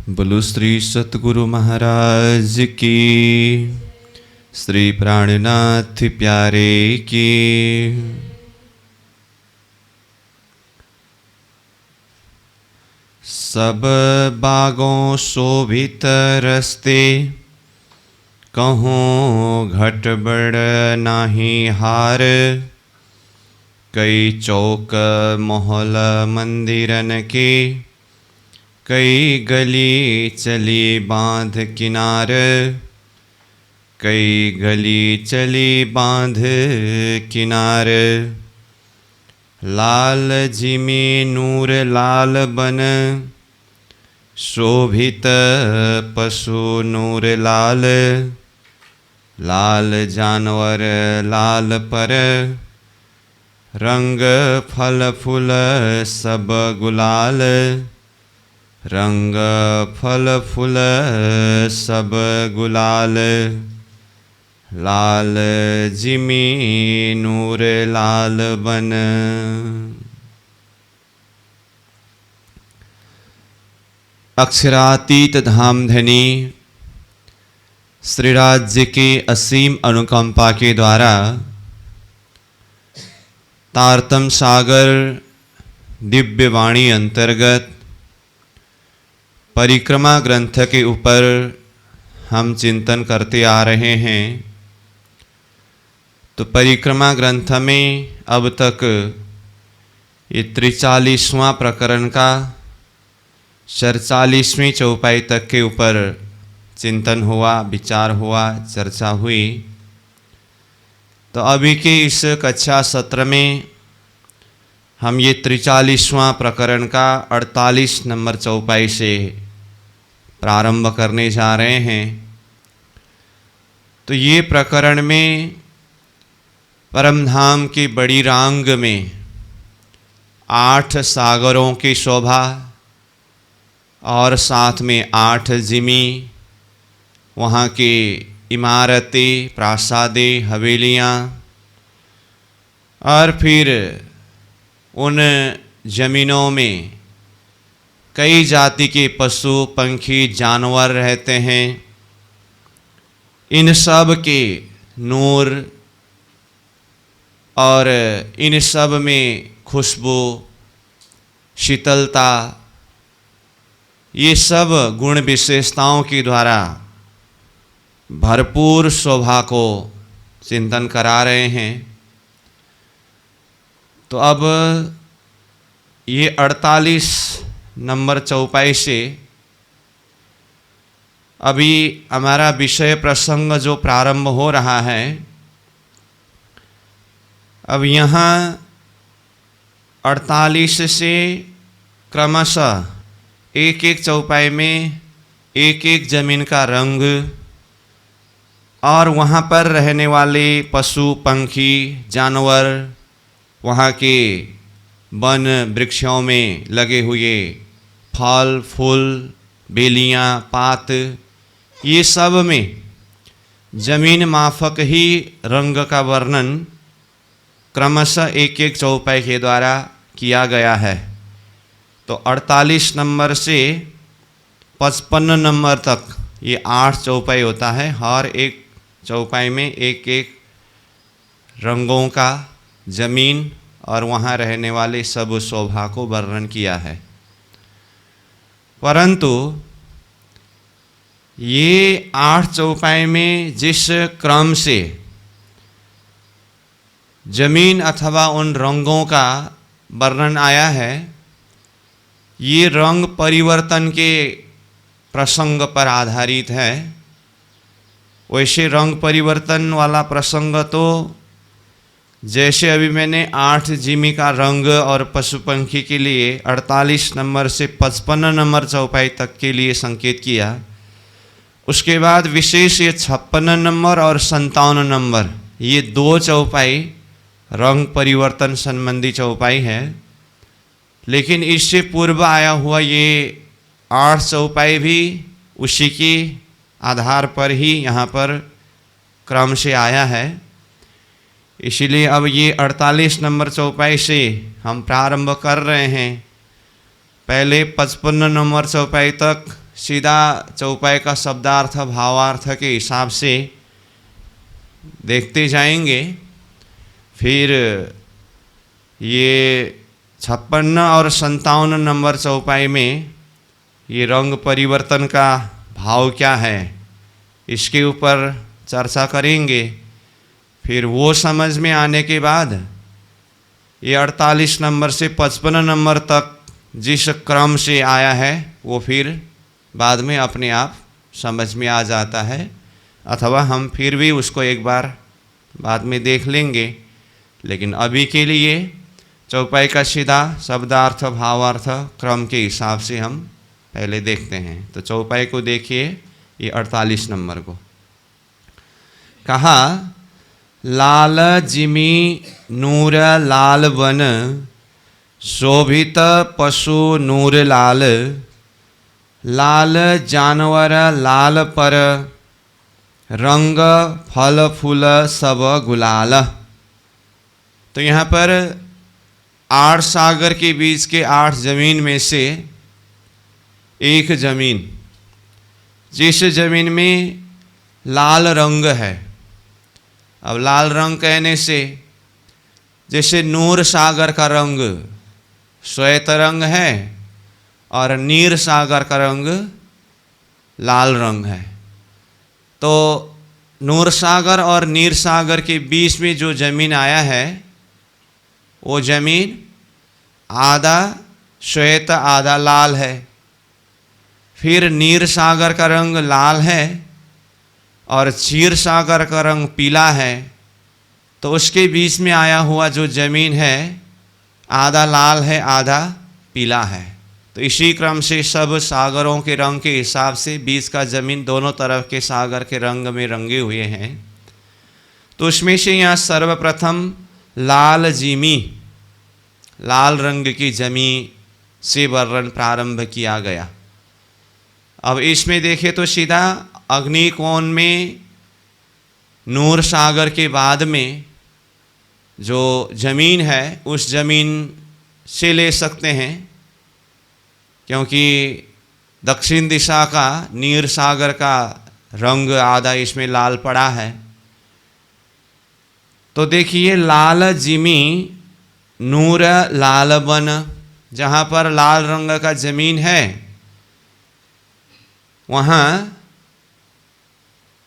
बोलो श्री सतगुरु महाराज की, श्री प्राणनाथ प्यारे की। सब बागों शोभित रस्ते, कहूँ घट बड़ नाही हार। कई चौक मोहल मंदिरन के, कई गली चली बांध किनार। कई गली चली बांध किनार। लाल जिमी नूर लाल बन, शोभित पशु नूर लाल। लाल जानवर लाल पर, रंग फल फूल सब गुलाल। रंग फल फूल सब गुलाल। लाल जिमी नूर लाल बन। अक्षरातीत धामधनी श्री राज्य के असीम अनुकंपा के द्वारा तारतम सागर दिव्य वाणी अंतर्गत परिक्रमा ग्रंथ के ऊपर हम चिंतन करते आ रहे हैं। तो परिक्रमा ग्रंथ में अब तक ये 43वां प्रकरण का 44वीं चौपाई तक के ऊपर चिंतन हुआ, विचार हुआ, चर्चा हुई। तो अभी के इस कक्षा सत्र में हम ये 43वां प्रकरण का 48 नंबर चौपाई से प्रारंभ करने जा रहे हैं। तो ये प्रकरण में परमधाम की बड़ी रांग में 8 सागरों की शोभा और साथ में 8 जिमी, वहाँ की इमारतें, प्रासादें, हवेलियाँ, और फिर उन जमीनों में कई जाति के पशु पंखी जानवर रहते हैं। इन सब के नूर और इन सब में खुशबू, शीतलता, ये सब गुण विशेषताओं के द्वारा भरपूर शोभा को चिंतन करा रहे हैं। तो अब ये 48 नंबर चौपाई से अभी हमारा विषय प्रसंग जो प्रारंभ हो रहा है, अब यहाँ 48 से क्रमशः एक एक चौपाई में एक एक जमीन का रंग और वहाँ पर रहने वाले पशु पंखी जानवर, वहाँ के वन वृक्षों में लगे हुए फल फूल, बेलियाँ, पात, ये सब में जमीन माफक ही रंग का वर्णन क्रमशः एक एक चौपाई के द्वारा किया गया है। तो 48 नंबर से 55 नंबर तक ये 8 चौपाई होता है। हर एक चौपाई में एक एक रंगों का जमीन और वहाँ रहने वाले सब शोभा को वर्णन किया है। परंतु ये 8 चौपाई में जिस क्रम से जमीन अथवा उन रंगों का वर्णन आया है, ये रंग परिवर्तन के प्रसंग पर आधारित है। वैसे रंग परिवर्तन वाला प्रसंग तो जैसे अभी मैंने 8 जिमी का रंग और पशु पंखी के लिए 48 नंबर से 55 नंबर चौपाई तक के लिए संकेत किया, उसके बाद विशेष ये 56 नंबर और 57 नंबर, ये 2 चौपाई रंग परिवर्तन संबंधी चौपाई है। लेकिन इससे पूर्व आया हुआ ये 8 चौपाई भी उसी के आधार पर ही यहाँ पर क्रम से आया है। इसीलिए अब ये 48 नंबर चौपाई से हम प्रारंभ कर रहे हैं। पहले 55 नंबर चौपाई तक सीधा चौपाई का शब्दार्थ भावार्थ के हिसाब से देखते जाएंगे। फिर ये 56 और 57 नंबर चौपाई में ये रंग परिवर्तन का भाव क्या है इसके ऊपर चर्चा करेंगे। फिर वो समझ में आने के बाद ये 48 नंबर से 55 नंबर तक जिस क्रम से आया है वो फिर बाद में अपने आप समझ में आ जाता है, अथवा हम फिर भी उसको एक बार बाद में देख लेंगे। लेकिन अभी के लिए चौपाई का सीधा शब्दार्थ भावार्थ क्रम के हिसाब से हम पहले देखते हैं। तो चौपाई को देखिए, ये 48 नंबर को कहा, लाल जिमी नूर लाल बन, शोभित पशु नूर लाल, लाल जानवर लाल पर, रंग फल फूल सब गुलाल। तो यहाँ पर 8 सागर के बीच के 8 जमीन में से एक जमीन, जिस जमीन में लाल रंग है। अब लाल रंग कहने से जैसे नूर सागर का रंग श्वेत रंग है और नीर सागर का रंग लाल रंग है। तो नूर सागर और नीर सागर के बीच में जो जमीन आया है वो जमीन आधा श्वेत आधा लाल है। फिर नीर सागर का रंग लाल है और क्षीर सागर का रंग पीला है। तो उसके बीच में आया हुआ जो जमीन है आधा लाल है आधा पीला है। तो इसी क्रम से सब सागरों के रंग के हिसाब से बीच का जमीन दोनों तरफ के सागर के रंग में रंगे हुए हैं। तो उसमें से यहाँ सर्वप्रथम लाल जिमी, लाल रंग की जमी से वर्णन प्रारंभ किया गया। अब इसमें देखें तो सीधा अग्निकोण में नूर सागर के बाद में जो जमीन है उस जमीन से ले सकते हैं, क्योंकि दक्षिण दिशा का नीर सागर का रंग आधा इसमें लाल पड़ा है। तो देखिए लाल जिमी नूर लाल बन, जहाँ पर लाल रंग का जमीन है वहाँ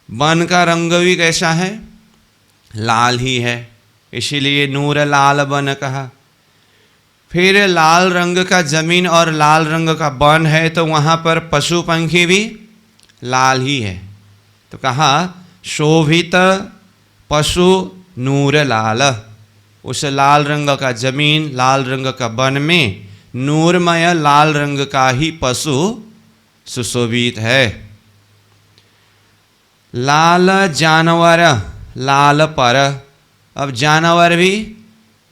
वन का रंग भी कैसा है, लाल ही है, इसीलिए नूर लाल बन कहा। फिर लाल रंग का जमीन और लाल रंग का वन है तो वहाँ पर पशु पंखी भी लाल ही है। तो कहा शोभित पशु नूर लाल, उस लाल रंग का जमीन लाल रंग का वन में नूरमय लाल रंग का ही पशु सुशोभित है। लाल जानवर लाल पर, अब जानवर भी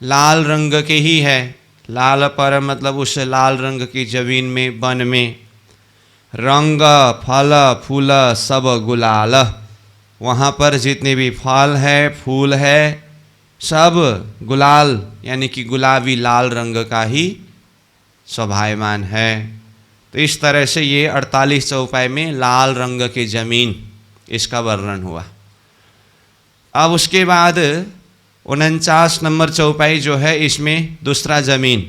लाल रंग के ही है। लाल पर मतलब उस लाल रंग की जमीन में वन में रंग फल फूल सब गुलाल, वहाँ पर जितने भी फल है फूल है सब गुलाल यानी कि गुलाबी लाल रंग का ही शोभायमान है। तो इस तरह से ये 48 चौपाई में लाल रंग की जमीन इसका वर्णन हुआ। अब उसके बाद 49 नंबर चौपाई जो है इसमें दूसरा जमीन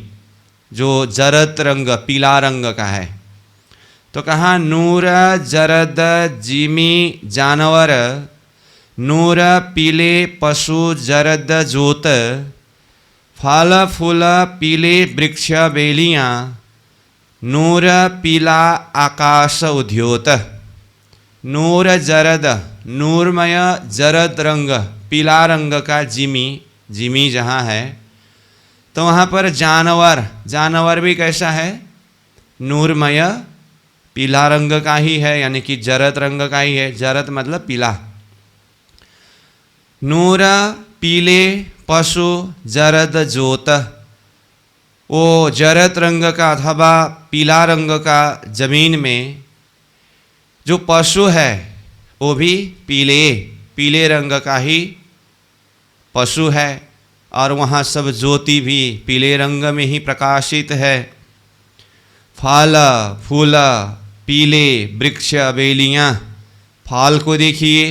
जो जरद रंग पीला रंग का है। तो कहा नूर जरद जिमी जानवर, नूर पीले पशु जरद जोत, फल फूल पीले वृक्ष बेलियाँ, नूर पीला आकाश उद्योत। नूर जरद नूरमय जरद रंग पीला रंग का जिमी, जिमी जहाँ है तो वहाँ पर जानवर, जानवर भी कैसा है, नूरमय पीला रंग का ही है यानी कि जरद रंग का ही है। जरद मतलब पीला। नूर पीले पशु जरद जोत, वो जरद रंग का अथवा पीला रंग का जमीन में जो पशु है वो भी पीले रंग का ही पशु है और वहाँ सब ज्योति भी पीले रंग में ही प्रकाशित है। फल फूल पीले वृक्ष बेलियाँ, फल को देखिए,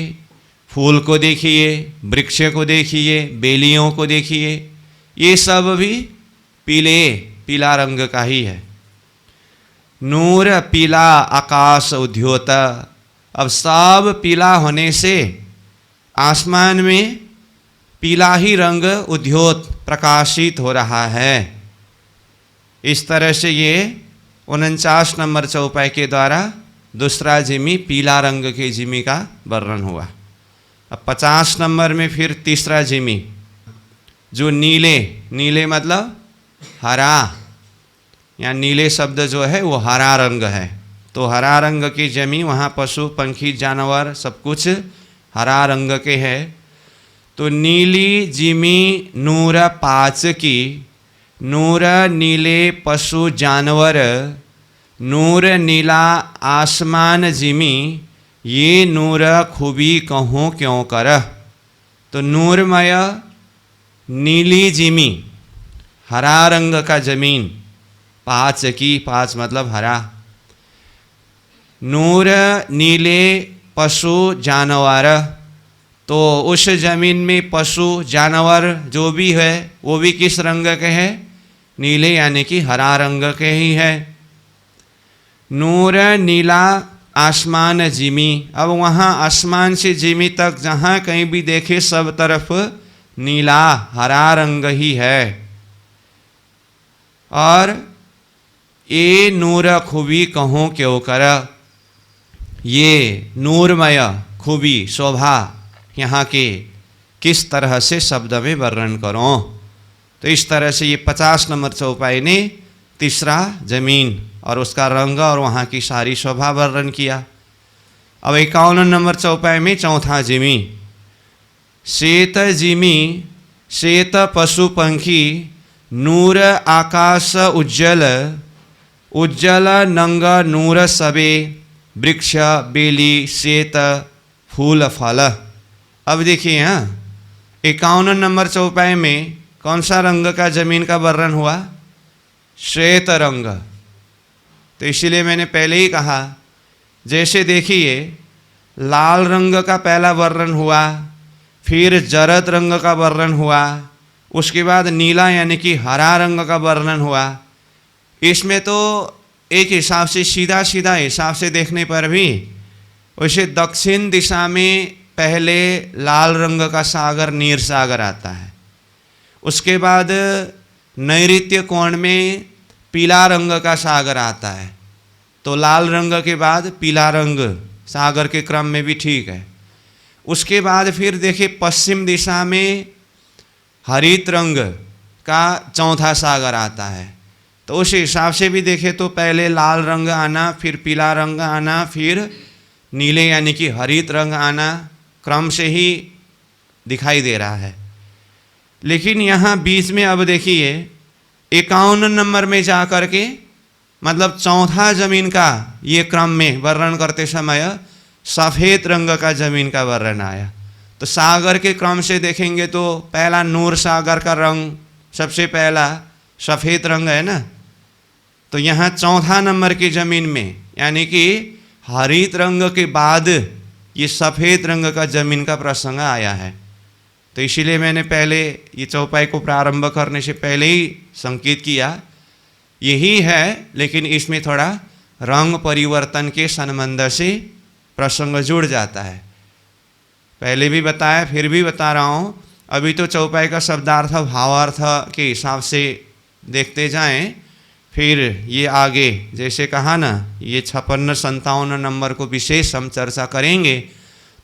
फूल को देखिए, वृक्ष को देखिए, बेलियों को देखिए, ये सब भी पीला रंग का ही है। नूर पीला आकाश उद्योत, अब सब पीला होने से आसमान में पीला ही रंग उद्योत प्रकाशित हो रहा है। इस तरह से ये 49 नंबर चौपाई के द्वारा दूसरा जिमी पीला रंग के जिमी का वर्णन हुआ। अब 50 नंबर में फिर तीसरा जिमी जो नीले मतलब हरा, या नीले शब्द जो है वो हरा रंग है, तो हरा रंग की जमी, वहाँ पशु पंखी जानवर सब कुछ हरा रंग के है। तो नीली जिमी नूर पाँच की, नूर नीले पशु जानवर, नूर नीला आसमान जिमी, ये नूर खूबी कहूँ क्यों कर। तो नूरमय नीली जिमी, हरा रंग का जमीन, पाँच की, पाँच मतलब हरा, नूर नीले पशु जानवर, तो उस जमीन में पशु जानवर जो भी है वो भी किस रंग के हैं? नीले, यानी कि हरा रंग के ही है। नूर नीला आसमान जिमी, अब वहाँ आसमान से जिमी तक जहाँ कहीं भी देखे सब तरफ नीला हरा रंग ही है। और ये नूर खूबी कहूँ क्यों कर, ये नूरमय खूबी शोभा यहाँ के किस तरह से शब्द में वर्णन करो। तो इस तरह से ये 50 नंबर चौपाई ने तीसरा जमीन और उसका रंग और वहाँ की सारी शोभा वर्णन किया। अब 51 नंबर चौपाई में चौथा जिमी, श्वेत जिमी, श्वेत पशु पंखी, नूर आकाश उज्जल, उज्जल नंग नूर सबे, वृक्ष बेली श्वेत फूल फल। अब देखिए यहाँ 51 नंबर चौपाई में कौन सा रंग का जमीन का वर्णन हुआ? श्वेत रंग। तो इसीलिए मैंने पहले ही कहा, जैसे देखिए लाल रंग का पहला वर्णन हुआ, फिर जरद रंग का वर्णन हुआ, उसके बाद नीला यानी कि हरा रंग का वर्णन हुआ। इसमें तो एक हिसाब से सीधा हिसाब से देखने पर भी वैसे दक्षिण दिशा में पहले लाल रंग का सागर नीर सागर आता है, उसके बाद नैऋत्य कोण में पीला रंग का सागर आता है, तो लाल रंग के बाद पीला रंग सागर के क्रम में भी ठीक है। उसके बाद फिर देखिए पश्चिम दिशा में हरित रंग का चौथा सागर आता है, तो उस हिसाब से भी देखें तो पहले लाल रंग आना, फिर पीला रंग आना, फिर नीले यानी कि हरित रंग आना, क्रम से ही दिखाई दे रहा है। लेकिन यहाँ बीच में अब देखिए 51 नंबर में जा कर के मतलब चौथा जमीन का ये क्रम में वर्णन करते समय सफ़ेद रंग का जमीन का वर्णन आया। तो सागर के क्रम से देखेंगे तो पहला नूर सागर का रंग सबसे पहला सफ़ेद रंग है ना, तो यहाँ चौथा नंबर की ज़मीन में यानी कि हरित रंग के बाद ये सफ़ेद रंग का ज़मीन का प्रसंग आया है। तो इसीलिए मैंने पहले ये चौपाई को प्रारंभ करने से पहले ही संकेत किया यही है, लेकिन इसमें थोड़ा रंग परिवर्तन के संबंध से प्रसंग जुड़ जाता है। पहले भी बताया, फिर भी बता रहा हूँ। अभी तो चौपाई का शब्दार्थ भावार्थ के हिसाब से देखते जाएं, फिर ये आगे जैसे कहा ना ये 56-57 नंबर को विशेष हम चर्चा करेंगे,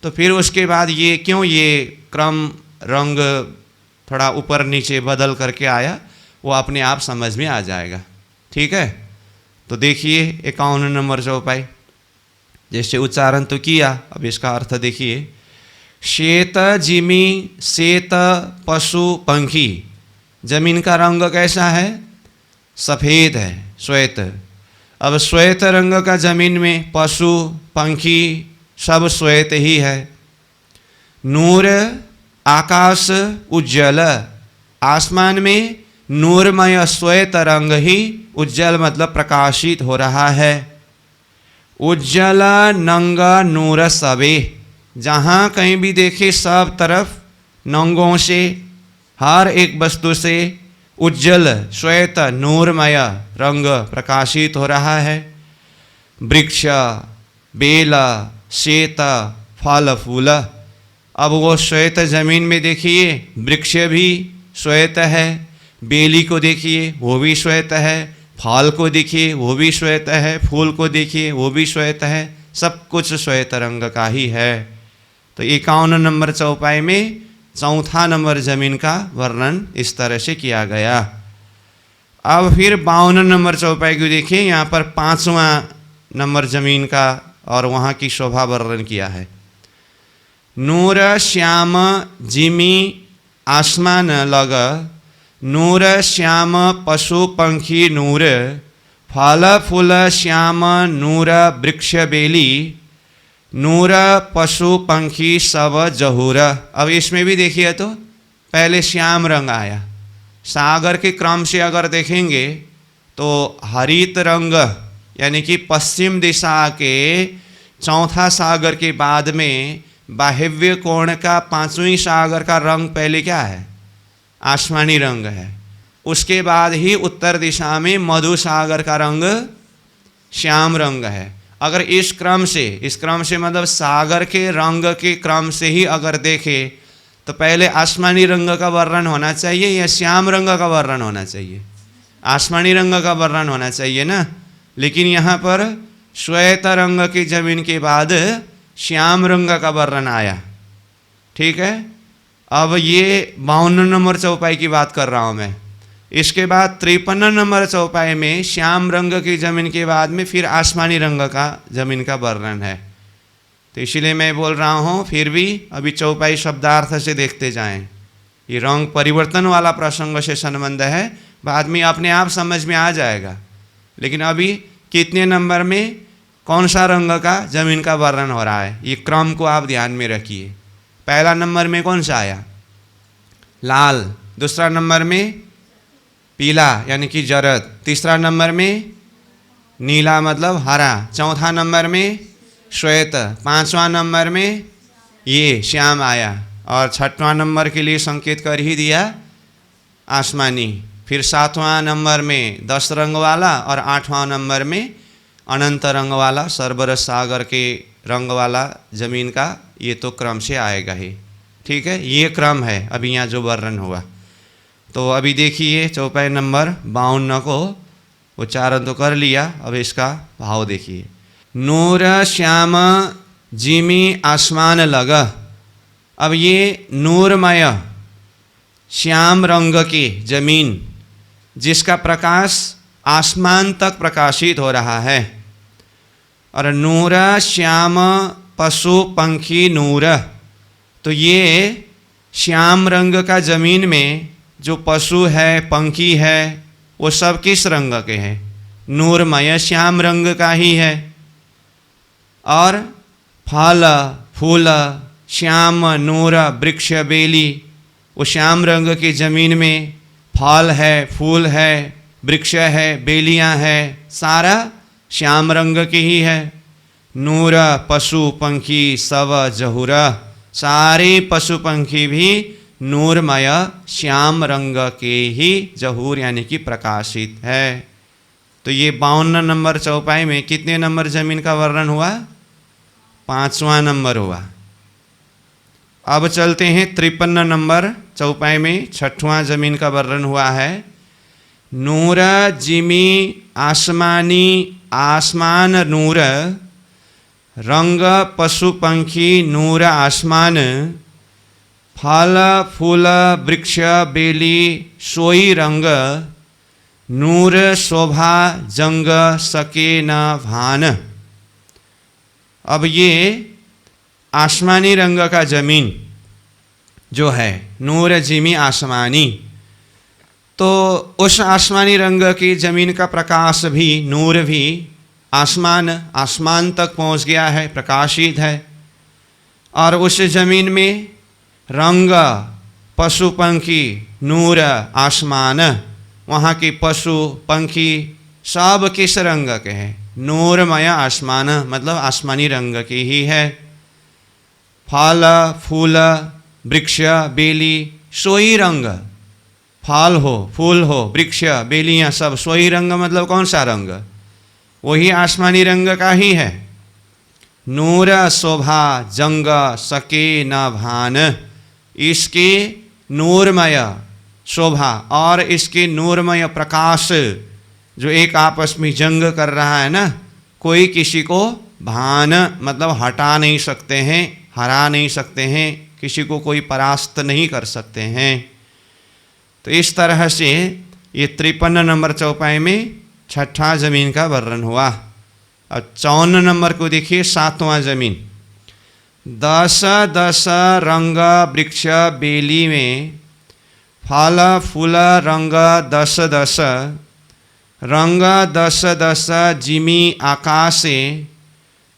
तो फिर उसके बाद ये क्यों ये क्रम रंग थोड़ा ऊपर नीचे बदल करके आया वो अपने आप समझ में आ जाएगा। ठीक है, तो देखिए 51 नंबर चौपाई जैसे उच्चारण तो किया, अब इसका अर्थ देखिए। श्वेत जिमी श्वेत पशु पंखी, जमीन का रंग कैसा है? सफ़ेद है, श्वेत। अब श्वेत रंग का जमीन में पशु पंखी सब श्वेत ही है। नूर आकाश उज्जवल, आसमान में नूरमय श्वेत रंग ही उज्जवल मतलब प्रकाशित हो रहा है। उज्जल नंग नूर सबे, जहाँ कहीं भी देखे सब तरफ नंगों से, हर एक वस्तु से उज्जल श्वेत नूरमय रंग प्रकाशित हो रहा है। वृक्ष, बेल, श्वेत फल फूल। अब वो श्वेत जमीन में देखिए, वृक्ष भी श्वेत है, बेली को देखिए वो भी श्वेत है, फल को देखिए वो भी श्वेत है, फूल को देखिए वो भी श्वेत है, सब कुछ श्वेत रंग का ही है। तो 51 नंबर चौपाई में चौथा नंबर जमीन का वर्णन इस तरह से किया गया। अब फिर 52 नंबर चौपाई को देखिए, यहाँ पर 5वां नंबर जमीन का और वहाँ की शोभा वर्णन किया है। नूर श्याम जिमी आसमान लग, नूर श्याम पशु पंखी नूर, फल फूल श्याम नूर वृक्ष बेली, नूर पशु पंखी सब जहूर। अब इसमें भी देखिए तो पहले श्याम रंग आया। सागर के क्रम से अगर देखेंगे तो हरित रंग यानी कि पश्चिम दिशा के चौथा सागर के बाद में वायव्य कोण का 5वें सागर का रंग पहले क्या है? आसमानी रंग है। उसके बाद ही उत्तर दिशा में मधु सागर का रंग श्याम रंग है। अगर इस क्रम से मतलब सागर के रंग के क्रम से ही अगर देखें तो पहले आसमानी रंग का वर्णन होना चाहिए या श्याम रंग का वर्णन होना चाहिए? आसमानी रंग का वर्णन होना चाहिए ना। लेकिन यहाँ पर श्वेत रंग की जमीन के बाद श्याम रंग का वर्णन आया। ठीक है, अब ये 52 नंबर चौपाई की बात कर रहा हूँ मैं। इसके बाद 53 नंबर चौपाई में श्याम रंग की जमीन के बाद में फिर आसमानी रंग का जमीन का वर्णन है। तो इसीलिए मैं बोल रहा हूँ, फिर भी अभी चौपाई शब्दार्थ से देखते जाएं। ये रंग परिवर्तन वाला प्रसंग से संबंध है, बाद में अपने आप समझ में आ जाएगा। लेकिन अभी कितने नंबर में कौन सा रंग का जमीन का वर्णन हो रहा है, ये क्रम को आप ध्यान में रखिए। पहला नंबर में कौन सा आया? लाल। दूसरा नंबर में पीला यानी कि जरद। तीसरा नंबर में नीला मतलब हरा। चौथा नंबर में श्वेत। 5वां नंबर में ये श्याम आया। और 6वां नंबर के लिए संकेत कर ही दिया आसमानी। फिर 7वां नंबर में 10 रंग वाला और 8वां नंबर में अनंत रंग वाला सरबरस सागर के रंग वाला जमीन का। ये तो क्रम से आएगा ही। ठीक है, ये क्रम है अभी यहाँ जो वर्णन हुआ। तो अभी देखिए चौपाई नंबर 52 को उच्चारण तो कर लिया, अब इसका भाव देखिए। नूर श्याम जिमी आसमान लग। अब ये नूरमय श्याम रंग की जमीन जिसका प्रकाश आसमान तक प्रकाशित हो रहा है। और नूर श्याम पशु पंखी नूर, तो ये श्याम रंग का जमीन में जो पशु है पंखी है वो सब किस रंग के हैं? नूरमय श्याम रंग का ही है। और फल फूल श्याम नूर वृक्ष बेली, वो श्याम रंग की जमीन में फल है, फूल है, वृक्ष है, बेलियां है, सारा श्याम रंग की ही है। नूर पशु पंखी सब जहूर, सारे पशु पंखी भी नूरमय श्याम रंग के ही जहूर यानी कि प्रकाशित है। तो ये 52 नंबर चौपाई में कितने नंबर जमीन का वर्णन हुआ? 5वां नंबर हुआ। अब चलते हैं 53 नंबर चौपाई में 6वां जमीन का वर्णन हुआ है। नूर जिमी आसमानी आसमान नूर, रंग पशु पंखी नूर आसमान, फल फूल वृक्ष बेली सोई रंग, नूर शोभा जंग सके न भान। अब ये आसमानी रंग का जमीन जो है नूर जिमी आसमानी, तो उस आसमानी रंग की जमीन का प्रकाश भी नूर भी आसमान तक पहुंच गया है, प्रकाशित है। और उस जमीन में रंग पशु पंखी नूर आसमान, वहाँ के पशु पंखी सब किस रंग के हैं? नूरमय आसमान मतलब आसमानी रंग की ही है। फल फूल वृक्ष बेली सोई रंग, फल हो फूल हो वृक्ष बेलियाँ सब सोई रंग मतलब कौन सा रंग? वही आसमानी रंग का ही है। नूर शोभा जंग सके न भान, इसके नूरमय शोभा और इसके नूरमय प्रकाश जो एक आपस में जंग कर रहा है ना, कोई किसी को भान मतलब हटा नहीं सकते हैं, हरा नहीं सकते हैं, किसी को कोई परास्त नहीं कर सकते हैं। तो इस तरह से ये 53 नंबर चौपाई में छठा जमीन का वर्णन हुआ। अब 54 नंबर को देखिए, सातवां जमीन। 10 10 रंग वृक्ष बेली में, फल फूल रंग 10 10, रंग 10 10 जिमी आकाशे,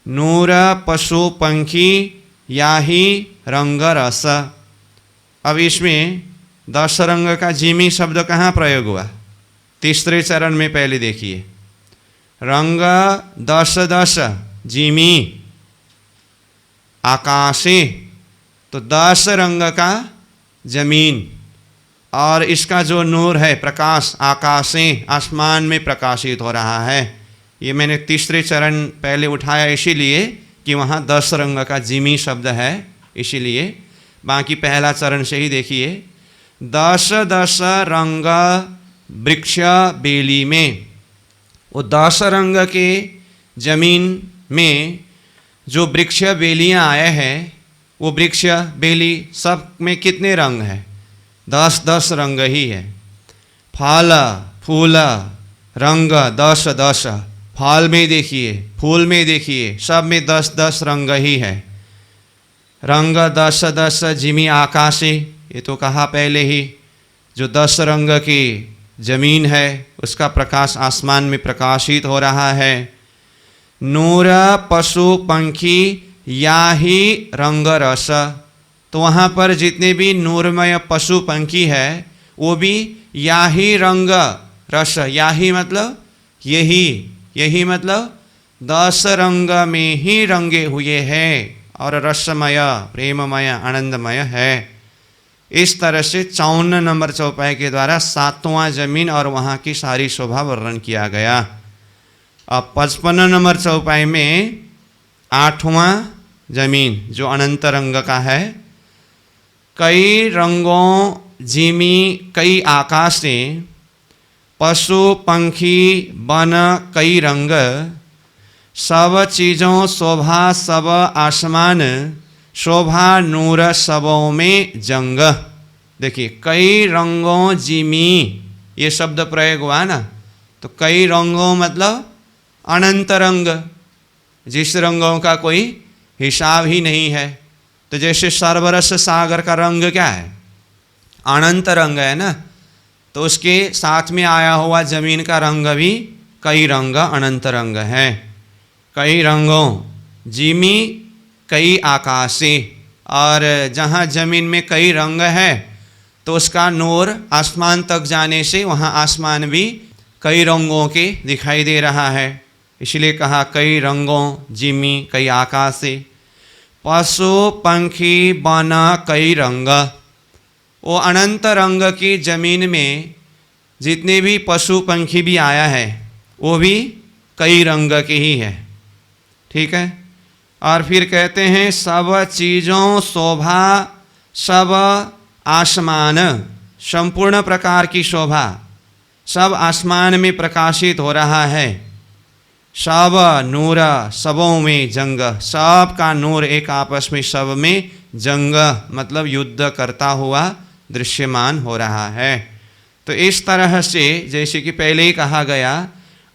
नूर पशु पंखी याही रंग रस। अब इसमें 10 रंग का जिमी शब्द कहाँ प्रयोग हुआ? तीसरे चरण में पहले देखिए, रंग 10 10 जिमी आकाशे, तो 10 रंग का जमीन और इसका जो नूर है प्रकाश आकाशे आसमान में प्रकाशित हो रहा है। ये मैंने तीसरे चरण पहले उठाया इसीलिए कि वहाँ 10 रंग का जिमी शब्द है, इसीलिए बाकी पहला चरण से ही देखिए। 10 10 रंग वृक्ष बेली में, वो 10 रंग के जमीन में जो वृक्ष बेलियाँ आए हैं, वो वृक्ष बेली सब में कितने रंग हैं? 10 10 रंग ही है। फल फूल रंग 10 10, फल में देखिए फूल में देखिए सब में 10 10 रंग ही है। रंग 10 10 जिमी आकाशे, ये तो कहा पहले ही, जो 10 रंग की जमीन है उसका प्रकाश आसमान में प्रकाशित हो रहा है। नूर पशु पंखी या ही रंग रस, तो वहाँ पर जितने भी नूरमय पशु पंखी है वो भी या ही रंग रस, या ही मतलब यही मतलब 10 रंग में ही रंगे हुए हैं और रसमय प्रेममय आनंदमय है। इस तरह से 54 नंबर चौपाई के द्वारा सातवां जमीन और वहाँ की सारी शोभा वर्णन किया गया। अब 55 नंबर चौपाई में आठवां जमीन जो अनंत रंग का है। कई रंगों जिमी कई आकाशे, पशु पंखी वन कई रंग, सब चीज़ों शोभा सब आसमान, शोभा नूर सबों में जंग। देखिए कई रंगों जिमी ये शब्द प्रयोग हुआ ना, तो कई रंगों मतलब अनंत रंग, जिस रंगों का कोई हिसाब ही नहीं है। तो जैसे सरबरस सागर का रंग क्या है? अनंत रंग है ना, तो उसके साथ में आया हुआ जमीन का रंग भी कई रंग अनंत रंग है। कई रंगों जिमी कई आकाशे, और जहाँ जमीन में कई रंग है तो उसका नूर आसमान तक जाने से वहाँ आसमान भी कई रंगों के दिखाई दे रहा है, इसलिए कहा कई रंगों जिमी कई आकाशे। पशु पंखी वन कई रंग, वो अनंत रंग की जमीन में जितने भी पशु पंखी भी आया है वो भी कई रंग के ही है। ठीक है, और फिर कहते हैं सब चीज़ों शोभा सब आसमान, संपूर्ण प्रकार की शोभा सब आसमान में प्रकाशित हो रहा है। सब नूर सबों में जंग, सब का नूर एक आपस में सब में जंग मतलब युद्ध करता हुआ दृश्यमान हो रहा है। तो इस तरह से जैसे कि पहले ही कहा गया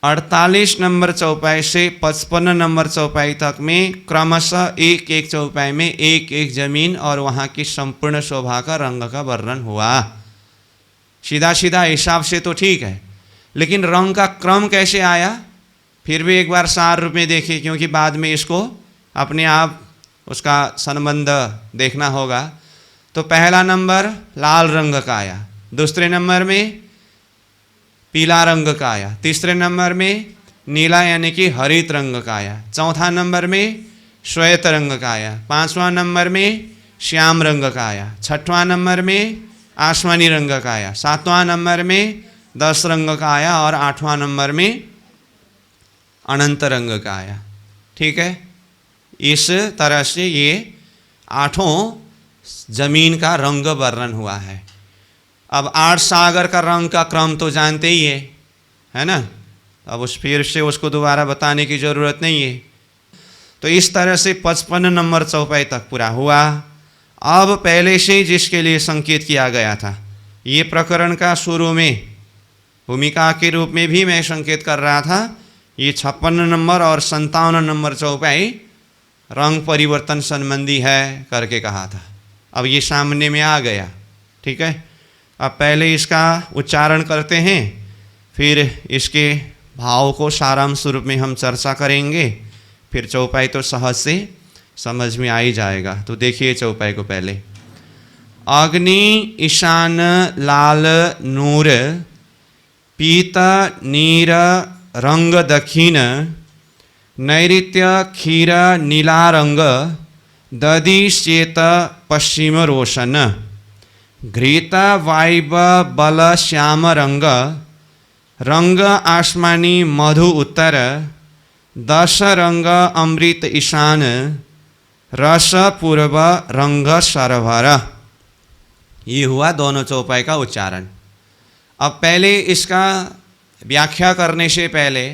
48 नंबर चौपाई से 55 नंबर चौपाई तक में क्रमशः एक एक चौपाई में एक एक जमीन और वहाँ की संपूर्ण शोभा का रंग का वर्णन हुआ। सीधा सीधा हिसाब से तो ठीक है, लेकिन रंग का क्रम कैसे आया फिर भी एक बार सार रूप में देखिए, क्योंकि बाद में इसको अपने आप उसका संबंध देखना होगा। तो पहला नंबर लाल रंग का आया, दूसरे नंबर में पीला रंग का आया, तीसरे नंबर में नीला यानी कि हरित रंग का आया। चौथा नंबर में श्वेत रंग का आया। पांचवा नंबर में श्याम रंग का आया। छठवां नंबर में आसमानी रंग का आया। सातवां नंबर में 10 रंग का आया और आठवां नंबर में अनंत रंग का आया। ठीक है, इस तरह से ये आठों जमीन का रंग वर्णन हुआ है। अब 8 सागर का रंग का क्रम तो जानते ही है ना। अब फिर से उसको दोबारा बताने की जरूरत नहीं है। तो इस तरह से 55 नंबर चौपाई तक पूरा हुआ। अब पहले से जिसके लिए संकेत किया गया था, ये प्रकरण का शुरू में भूमिका के रूप में भी मैं संकेत कर रहा था, ये 56 नंबर और 57 नंबर चौपाई रंग परिवर्तन संबंधी है करके कहा था। अब ये सामने में आ गया। ठीक है, अब पहले इसका उच्चारण करते हैं, फिर इसके भाव को सारांश रूप में हम चर्चा करेंगे। फिर चौपाई तो सहज से समझ में आ ही जाएगा। तो देखिए चौपाई को पहले। अग्नि ईशान लाल नूर पीत नीर रंग दक्षिण नैऋत्य क्षीर नीला रंग दधि श्वेत पश्चिम रोशन घृत वायव बल श्याम रंग रंग आसमानी मधु उत्तर 10 रंग अमृत ईशान रस पूर्व रंग सरभर। ये हुआ दोनों चौपाई का उच्चारण। अब पहले इसका व्याख्या करने से पहले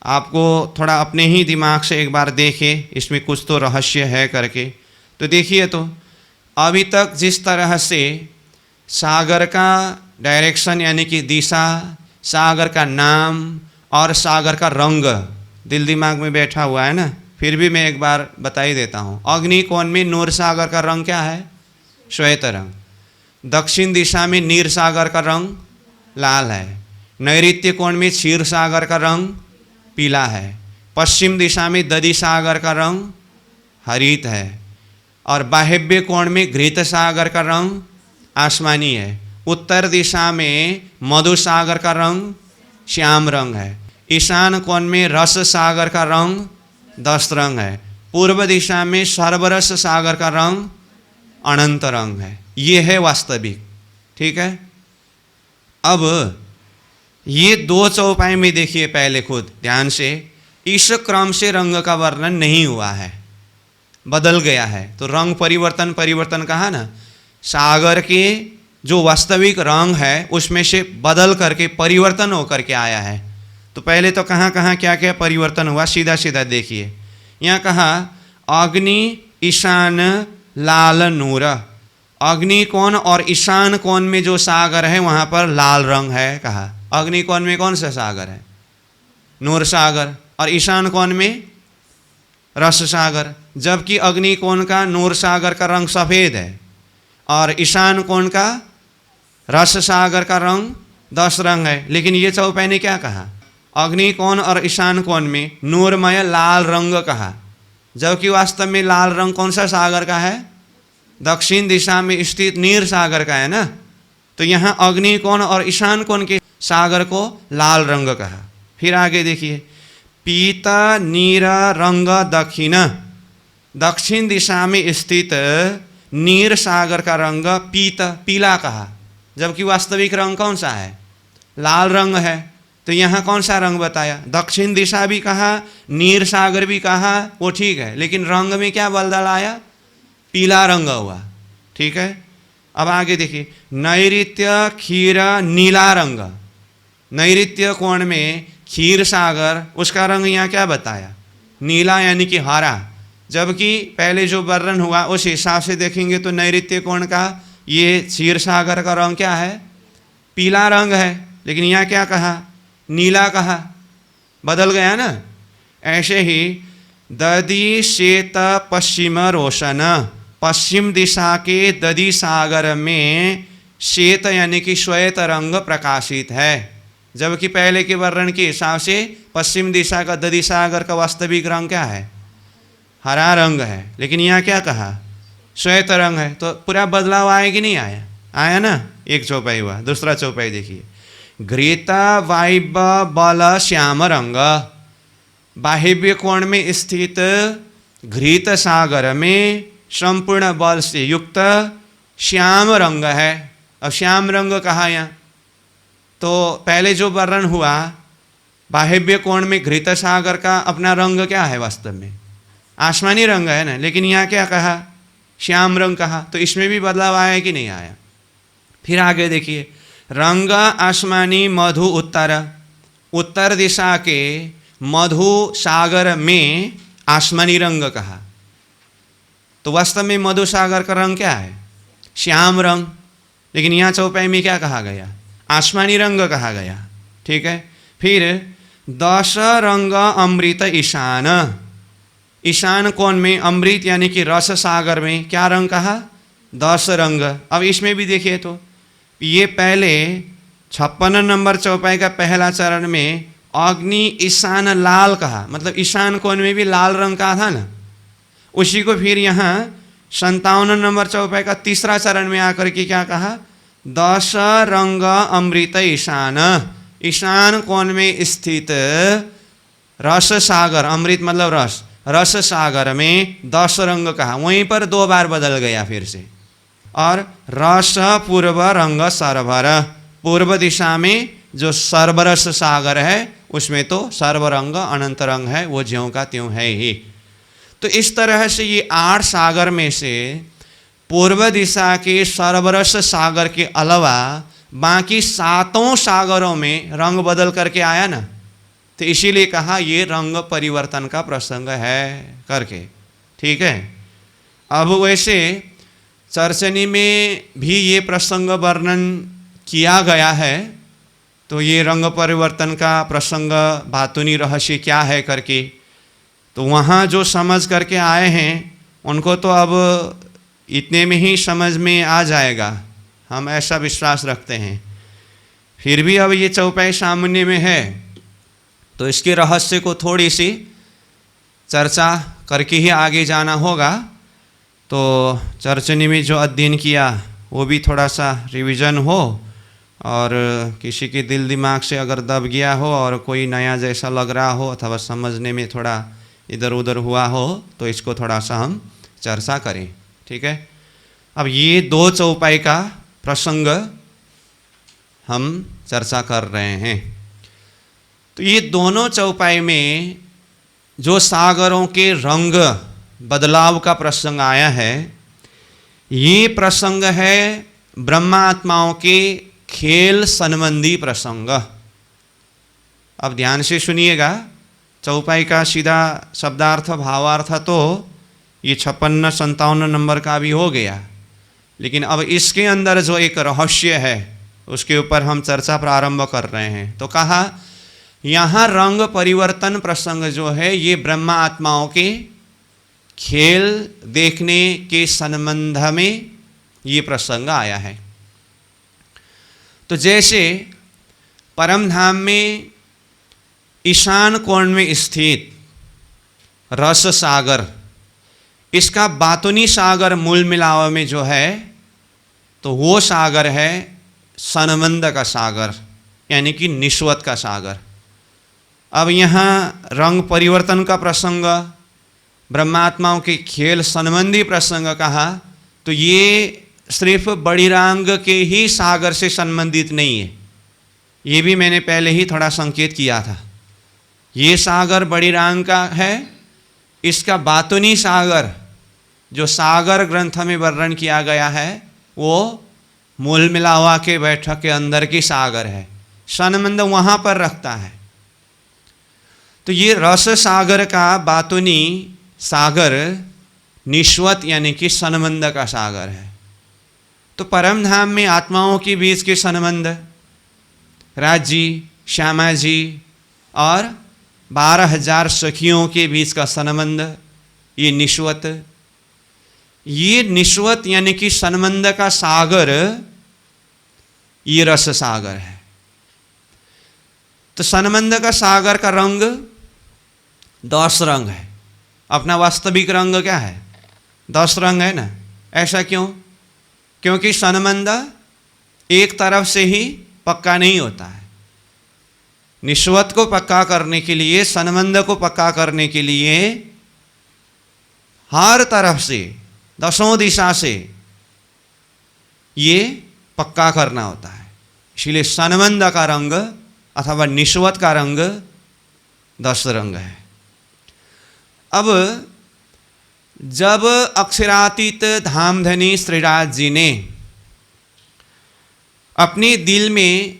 आपको थोड़ा अपने ही दिमाग से एक बार देखें, इसमें कुछ तो रहस्य है करके। तो देखिए, तो अभी तक जिस तरह से सागर का डायरेक्शन यानी कि दिशा, सागर का नाम और सागर का रंग दिल दिमाग में बैठा हुआ है ना, फिर भी मैं एक बार बता ही देता हूँ। अग्निकोण में नूर सागर का रंग क्या है? श्वेत रंग। दक्षिण दिशा में नीर सागर का रंग लाल है। नैऋत्य कोण में क्षीर सागर का रंग पीला है। पश्चिम दिशा में दधि सागर का रंग हरित है। और वायव्य कोण में घृत सागर का रंग आसमानी है। उत्तर दिशा में मधु सागर का रंग श्याम रंग है। ईशान कोण में रस सागर का रंग 10 रंग है। पूर्व दिशा में सर्वरस सागर का रंग अनंत रंग है। ये है वास्तविक। ठीक है, अब ये 2 चौपाई में देखिए पहले खुद ध्यान से, इस क्रम से रंग का वर्णन नहीं हुआ है, बदल गया है। तो रंग परिवर्तन कहा ना, सागर के जो वास्तविक रंग है उसमें से बदल करके परिवर्तन होकर के आया है। तो पहले तो कहाँ कहाँ क्या क्या परिवर्तन हुआ, सीधा सीधा देखिए। यहाँ कहा अग्नि ईशान लाल नूर। अग्नि कोण और ईशान कोण में जो सागर है वहाँ पर लाल रंग है कहा। अग्नि कोण में कौन सा सागर है? नूर सागर। और ईशान कोण में रस सागर। जबकि अग्नि कोण का नूर सागर का रंग सफ़ेद है और ईशान कोण का रस सागर का रंग 10 रंग है। लेकिन ये चौपाई ने क्या कहा? अग्नि कोण और ईशान कोण में नूरमय लाल रंग कहा, जबकि वास्तव में लाल रंग कौन सा सागर का है? दक्षिण दिशा में स्थित नीर सागर का है ना। तो यहाँ अग्नि कोण और ईशान कोण के सागर को लाल रंग कहा। फिर आगे देखिए, पीत नीर रंग दक्षिण। दक्षिण दिशा में स्थित नीर सागर का रंग पीत पीला कहा, जबकि वास्तविक रंग कौन सा है? लाल रंग है। तो यहाँ कौन सा रंग बताया? दक्षिण दिशा भी कहा, नीर सागर भी कहा, वो ठीक है, लेकिन रंग में क्या बदल आया? पीला रंग हुआ। ठीक है, अब आगे देखिए, नैऋत्य क्षीर नीला रंग। नैऋत्य कोण में क्षीर सागर, उसका रंग यहाँ क्या बताया? नीला यानी कि हरा। जबकि पहले जो वर्णन हुआ उस हिसाब से देखेंगे तो नैऋत्य कोण का ये क्षीर सागर का रंग क्या है? पीला रंग है। लेकिन यहाँ क्या कहा? नीला कहा, बदल गया ना। ऐसे ही दधि श्वेत पश्चिम रोशन। पश्चिम दिशा के दधि सागर में श्वेत यानी कि श्वेत रंग प्रकाशित है, जबकि पहले के वर्णन के हिसाब से पश्चिम दिशा का दधि सागर का वास्तविक रंग क्या है? हरा रंग है। लेकिन यहाँ क्या कहा? श्वेत रंग है। तो पूरा बदलाव आया कि नहीं आया? आया ना। एक चौपाई हुआ। दूसरा चौपाई देखिए, घृत वायव बल श्याम रंग। बाह्य कोण में स्थित घृत सागर में संपूर्ण बल से युक्त श्याम रंग है। अब श्याम रंग कहा यहाँ, तो पहले जो वर्णन हुआ बाह्य कोण में घृत सागर का अपना रंग क्या है, वास्तव में आसमानी रंग है ना, लेकिन यहाँ क्या कहा, श्याम रंग कहा। तो इसमें भी बदलाव आया कि नहीं आया। फिर आगे देखिए, रंग आसमानी मधु उत्तर दिशा के मधु सागर में आसमानी रंग कहा। तो वास्तव में मधु सागर का रंग क्या है, श्याम रंग, लेकिन यहाँ चौपाई में क्या कहा गया, आसमानी रंग कहा गया। ठीक है। फिर 10 रंग अमृत ईशान, ईशान कोण में अमृत यानी कि रस सागर में क्या रंग कहा, 10 रंग। अब इसमें भी देखिए तो ये पहले 56 नंबर चौपाई का पहला चरण में अग्नि ईशान लाल कहा, मतलब ईशान कोण में भी लाल रंग का था ना। उसी को फिर यहाँ 57 नंबर चौपाई का तीसरा चरण में आकर के क्या कहा, 10 रंग अमृत ईशान, ईशान कोण में स्थित रस सागर, अमृत मतलब रस, रस सागर में 10 रंग कहा। वहीं पर 2 बार बदल गया फिर से। और रस पूर्व रंग सरभर, पूर्व दिशा में जो सर्वरस सागर है उसमें तो सर्वरंग अनंत रंग है, वो ज्यों का त्यों है ही। तो इस तरह से ये 8 सागर में से पूर्व दिशा के सर्वरस सागर के अलावा बाकी 7 सागरों में रंग बदल करके आया ना, तो इसीलिए कहा ये रंग परिवर्तन का प्रसंग है करके। ठीक है। अब वैसे चर्चनी में भी ये प्रसंग वर्णन किया गया है, तो ये रंग परिवर्तन का प्रसंग बातुनी रहस्य क्या है करके, तो वहाँ जो समझ करके आए हैं उनको तो अब इतने में ही समझ में आ जाएगा, हम ऐसा विश्वास रखते हैं। फिर भी अब ये चौपाई सामान्य में है, तो इसके रहस्य को थोड़ी सी चर्चा करके ही आगे जाना होगा। तो चर्चनी में जो अध्ययन किया वो भी थोड़ा सा रिवीजन हो, और किसी के दिल दिमाग से अगर दब गया हो और कोई नया जैसा लग रहा हो अथवा समझने में थोड़ा इधर उधर हुआ हो, तो इसको थोड़ा सा हम चर्चा करें। ठीक है। अब ये 2 चौपाई का प्रसंग हम चर्चा कर रहे हैं। तो ये दोनों चौपाई में जो सागरों के रंग बदलाव का प्रसंग आया है, ये प्रसंग है ब्रह्मात्माओं के खेल संबंधी प्रसंग। अब ध्यान से सुनिएगा, चौपाई का सीधा शब्दार्थ भावार्थ तो ये 56 57 नंबर का भी हो गया, लेकिन अब इसके अंदर जो एक रहस्य है उसके ऊपर हम चर्चा प्रारंभ कर रहे हैं। तो कहा यहाँ रंग परिवर्तन प्रसंग जो है ये ब्रह्मा आत्माओं के खेल देखने के संबंध में ये प्रसंग आया है। तो जैसे परम धाम में ईशान कोण में स्थित रस सागर, इसका बातुनी सागर मूल मिलाव में जो है, तो वो सागर है संबंध का सागर, यानी कि निस्वत का सागर। अब यहाँ रंग परिवर्तन का प्रसंग, ब्रह्मात्माओं के खेल संबंधी प्रसंग कहा, तो ये सिर्फ बड़ीरांग के ही सागर से संबंधित नहीं है। ये भी मैंने पहले ही थोड़ा संकेत किया था। ये सागर बड़ीरांग का है, इसका बातुनी सागर जो सागर ग्रंथ में वर्णन किया गया है वो मूल मिलावा के बैठक के अंदर की सागर है, संबंध वहाँ पर रखता है। तो ये रस सागर का बातुनी सागर निस्वत यानी कि संबंध का सागर है। तो परम धाम में आत्माओं के बीच के संबंध, राजी, श्यामा जी और 12,000 सखियों के बीच का संबंध, ये निस्वत, ये निस्वत यानी कि संबंध का सागर ये रस सागर है। तो संबंध का सागर का रंग 10 रंग है। अपना वास्तविक रंग क्या है? 10 रंग है ना। ऐसा क्यों? क्योंकि संबंध एक तरफ से ही पक्का नहीं होता है। निश्वत को पक्का करने के लिए, संबंध को पक्का करने के लिए हर तरफ से, दसों दिशा से ये पक्का करना होता है। इसलिए संबंध का रंग अथवा निश्वत का रंग 10 रंग है। अब जब अक्षरातीत धामधनी श्रीराज जी ने अपने दिल में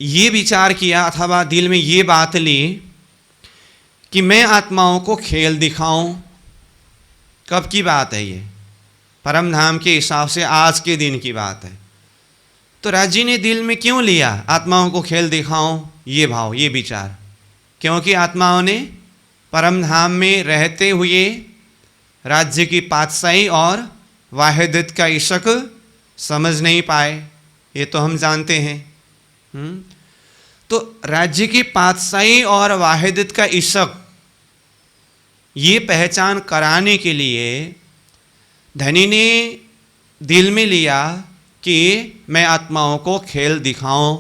ये विचार किया अथवा दिल में ये बात ली कि मैं आत्माओं को खेल दिखाऊं, कब की बात है ये? परम धाम के हिसाब से आज के दिन की बात है। तो राज जी ने दिल में क्यों लिया आत्माओं को खेल दिखाऊं ये भाव, ये विचार? क्योंकि आत्माओं ने परम धाम में रहते हुए राज्य की पातशाही और वाहिदत का इशक समझ नहीं पाए, ये तो हम जानते हैं। तो राज्य की पातशाही और वाहिदत का इशक ये पहचान कराने के लिए धनी ने दिल में लिया कि मैं आत्माओं को खेल दिखाऊं।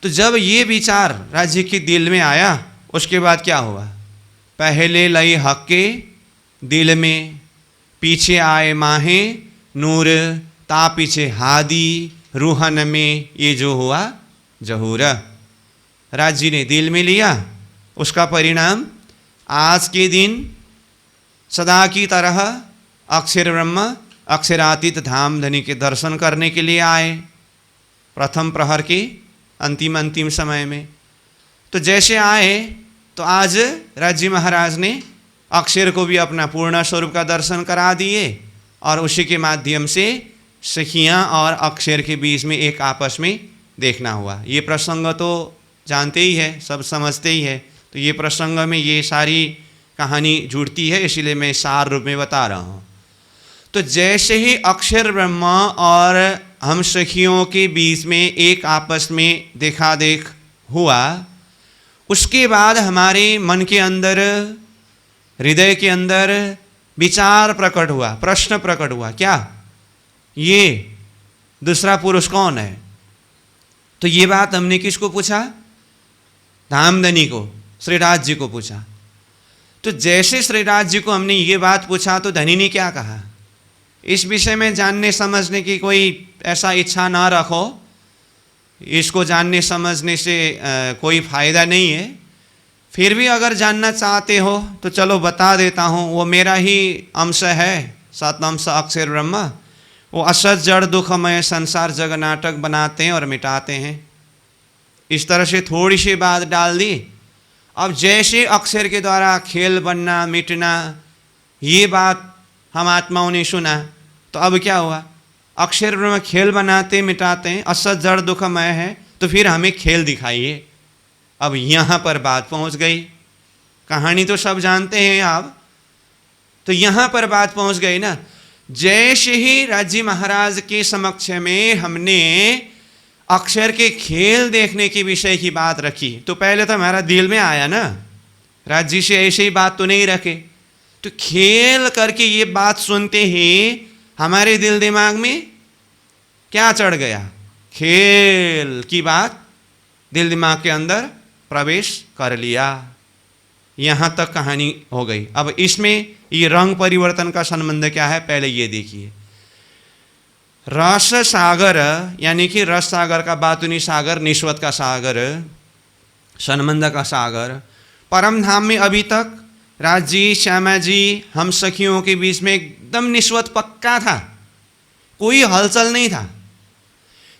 तो जब ये विचार राज्य के दिल में आया, उसके बाद क्या हुआ? पहले लई हक के दिल में, पीछे आए माहे नूर, ता पीछे हादी रूहन में, ये जो हुआ जहूर। राज्य ने दिल में लिया, उसका परिणाम आज के दिन सदा की तरह अक्षर ब्रह्म अक्षरातीत धामधनी के दर्शन करने के लिए आए प्रथम प्रहर के अंतिम समय में। तो जैसे आए तो आज राज्य महाराज ने अक्षर को भी अपना पूर्ण स्वरूप का दर्शन करा दिए और उसी के माध्यम से सखियाँ और अक्षर के बीच में एक आपस में देखना हुआ। ये प्रसंग तो जानते ही है, सब समझते ही है। तो ये प्रसंग में ये सारी कहानी जुड़ती है, इसीलिए मैं सार रूप में बता रहा हूँ। तो जैसे ही अक्षर ब्रह्म और हम सखियों के बीच में एक आपस में देखा देख हुआ, उसके बाद हमारे मन के अंदर, हृदय के अंदर विचार प्रकट हुआ, प्रश्न प्रकट हुआ, क्या ये दूसरा पुरुष कौन है? तो ये बात हमने किसको पूछा? धामधनी को, श्रीराज जी को पूछा। तो जैसे श्रीराज जी को हमने ये बात पूछा तो धनी ने क्या कहा? इस विषय में जानने समझने की कोई ऐसा इच्छा ना रखो, इसको जानने समझने से कोई फायदा नहीं है। फिर भी अगर जानना चाहते हो तो चलो बता देता हूँ, वो मेरा ही अंश है, सतअंश अक्षर ब्रह्म। वो असत जड़ दुखमय संसार जग नाटक बनाते हैं और मिटाते हैं। इस तरह से थोड़ी सी बात डाल दी। अब जैसे अक्षर के द्वारा खेल बनना मिटना, ये बात हम आत्माओं ने सुना, तो अब क्या हुआ? अक्षर ब्रह्म खेल बनाते मिटाते हैं, असत जड़ दुखमय है, तो फिर हमें खेल दिखाइए। अब यहाँ पर बात पहुँच गई। कहानी तो सब जानते हैं आप, तो यहाँ पर बात पहुँच गई ना। जैसे ही राज्य महाराज के समक्ष में हमने अक्षर के खेल देखने के विषय की बात रखी, तो पहले तो हमारा दिल में आया ना, राज्य से ऐसे ही बात तो नहीं रखे। तो खेल करके ये बात सुनते ही हमारे दिल दिमाग में क्या चढ़ गया? खेल की बात दिल दिमाग के अंदर प्रवेश कर लिया। यहाँ तक कहानी हो गई। अब इसमें ये रंग परिवर्तन का संबंध क्या है, पहले ये देखिए। रस सागर यानी कि रस सागर का बातुनी सागर, निश्वत का सागर, संबंध का सागर, परम धाम में अभी तक राज जी, श्यामा जी, हम सखियों के बीच में एकदम निश्वत पक्का था, कोई हलचल नहीं था।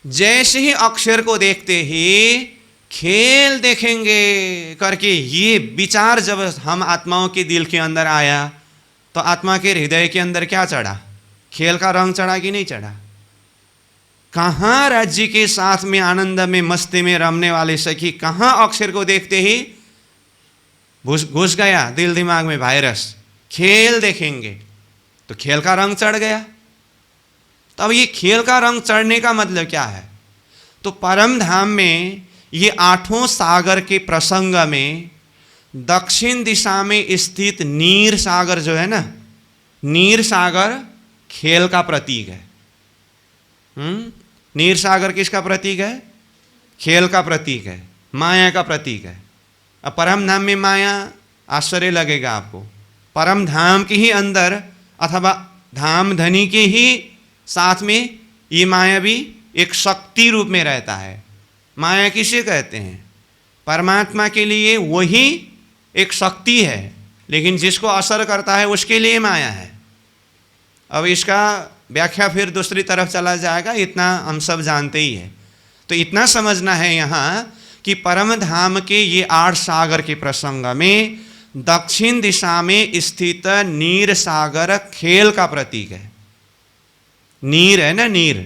जैसे ही अक्षर को देखते ही खेल देखेंगे करके ये विचार जब हम आत्माओं के दिल के अंदर आया, तो आत्मा के हृदय के अंदर क्या चढ़ा? खेल का रंग चढ़ा कि नहीं चढ़ा? कहाँ राज्य के साथ में आनंद में मस्ती में रमने वाले सखी, कहाँ अक्षर को देखते ही घुस गया दिल दिमाग में वायरस, खेल देखेंगे, तो खेल का रंग चढ़ गया। तो अब ये खेल का रंग चढ़ने का मतलब क्या है? तो परम धाम में ये 8 सागर के प्रसंग में दक्षिण दिशा में स्थित नीर सागर जो है ना, नीर सागर खेल का प्रतीक है। नीर सागर किसका प्रतीक है? खेल का प्रतीक है, माया का प्रतीक है। अब परम धाम में माया, आश्चर्य लगेगा आपको, परम धाम के ही अंदर अथवा धाम धनी के ही साथ में ये माया भी एक शक्ति रूप में रहता है। माया किसे कहते हैं? परमात्मा के लिए वही एक शक्ति है, लेकिन जिसको असर करता है उसके लिए माया है। अब इसका व्याख्या फिर दूसरी तरफ चला जाएगा, इतना हम सब जानते ही है। तो इतना समझना है यहाँ कि परम धाम के ये 8 सागर के प्रसंग में दक्षिण दिशा में स्थित नीर सागर खेल का प्रतीक है। नीर है ना, नीर।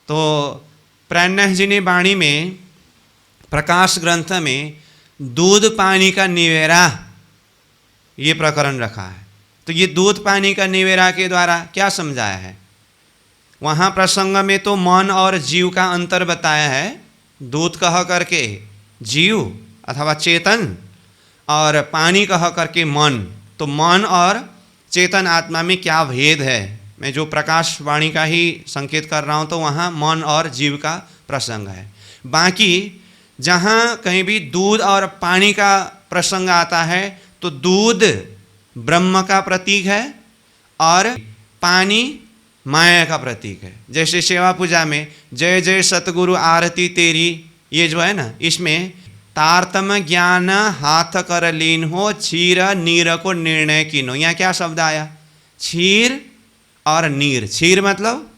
तो प्राणनाथ जी ने वाणी में प्रकाश ग्रंथ में दूध पानी का निवेरा ये प्रकरण रखा है। तो ये दूध पानी का निवेरा के द्वारा क्या समझाया है? वहाँ प्रसंग में तो मन और जीव का अंतर बताया है। दूध कह करके जीव अथवा चेतन और पानी कह करके मन। तो मन और चेतन आत्मा में क्या भेद है, मैं जो प्रकाश वाणी का ही संकेत कर रहा हूँ, तो वहाँ मन और जीव का प्रसंग है। बाकी जहाँ कहीं भी दूध और पानी का प्रसंग आता है तो दूध ब्रह्म का प्रतीक है और पानी माया का प्रतीक है। जैसे सेवा पूजा में जय जय सतगुरु आरती तेरी, ये जो है ना, इसमें तारतम ज्ञान हाथ कर लीन हो, क्षीर नीर को निर्णय कीनो। यहाँ क्या शब्द आया? क्षीर और नीर। क्षीर मतलब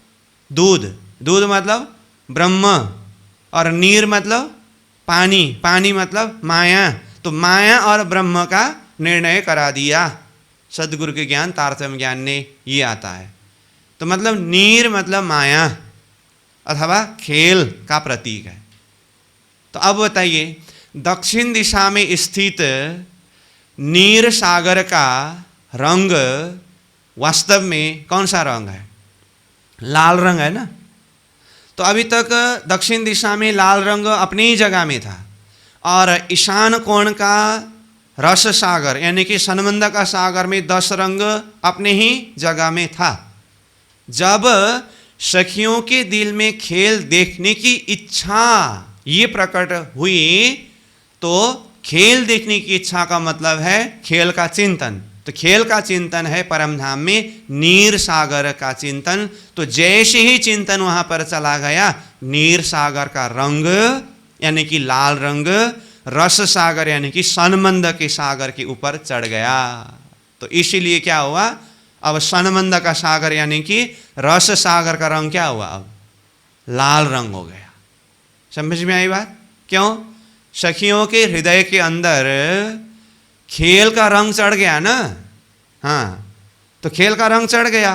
दूध, दूध मतलब ब्रह्म, और नीर मतलब पानी, पानी मतलब माया। तो माया और ब्रह्म का निर्णय करा दिया सदगुरु के ज्ञान तारतम्य ज्ञान ने, ये आता है। तो मतलब नीर मतलब माया अथवा खेल का प्रतीक है। तो अब बताइए, दक्षिण दिशा में स्थित नीर सागर का रंग वास्तव में कौन सा रंग है? लाल रंग है ना। तो अभी तक दक्षिण दिशा में लाल रंग अपनी ही जगह में था, और ईशान कोण का रस सागर यानी कि सनबंध का सागर में 10 रंग अपने ही जगह में था। जब सखियों के दिल में खेल देखने की इच्छा ये प्रकट हुई, तो खेल देखने की इच्छा का मतलब है खेल का चिंतन। तो खेल का चिंतन है परम धाम में नीर सागर का चिंतन। तो जैसे ही चिंतन वहां पर चला गया, नीर सागर का रंग यानी कि लाल रंग रस सागर यानी कि सनबंध के सागर के ऊपर चढ़ गया। तो इसीलिए क्या हुआ, अब सनबंध का सागर यानी कि रस सागर का रंग क्या हुआ? अब लाल रंग हो गया। समझ में आई बात? क्यों? सखियों के हृदय के अंदर खेल का रंग चढ़ गया ना। हाँ, तो खेल का रंग चढ़ गया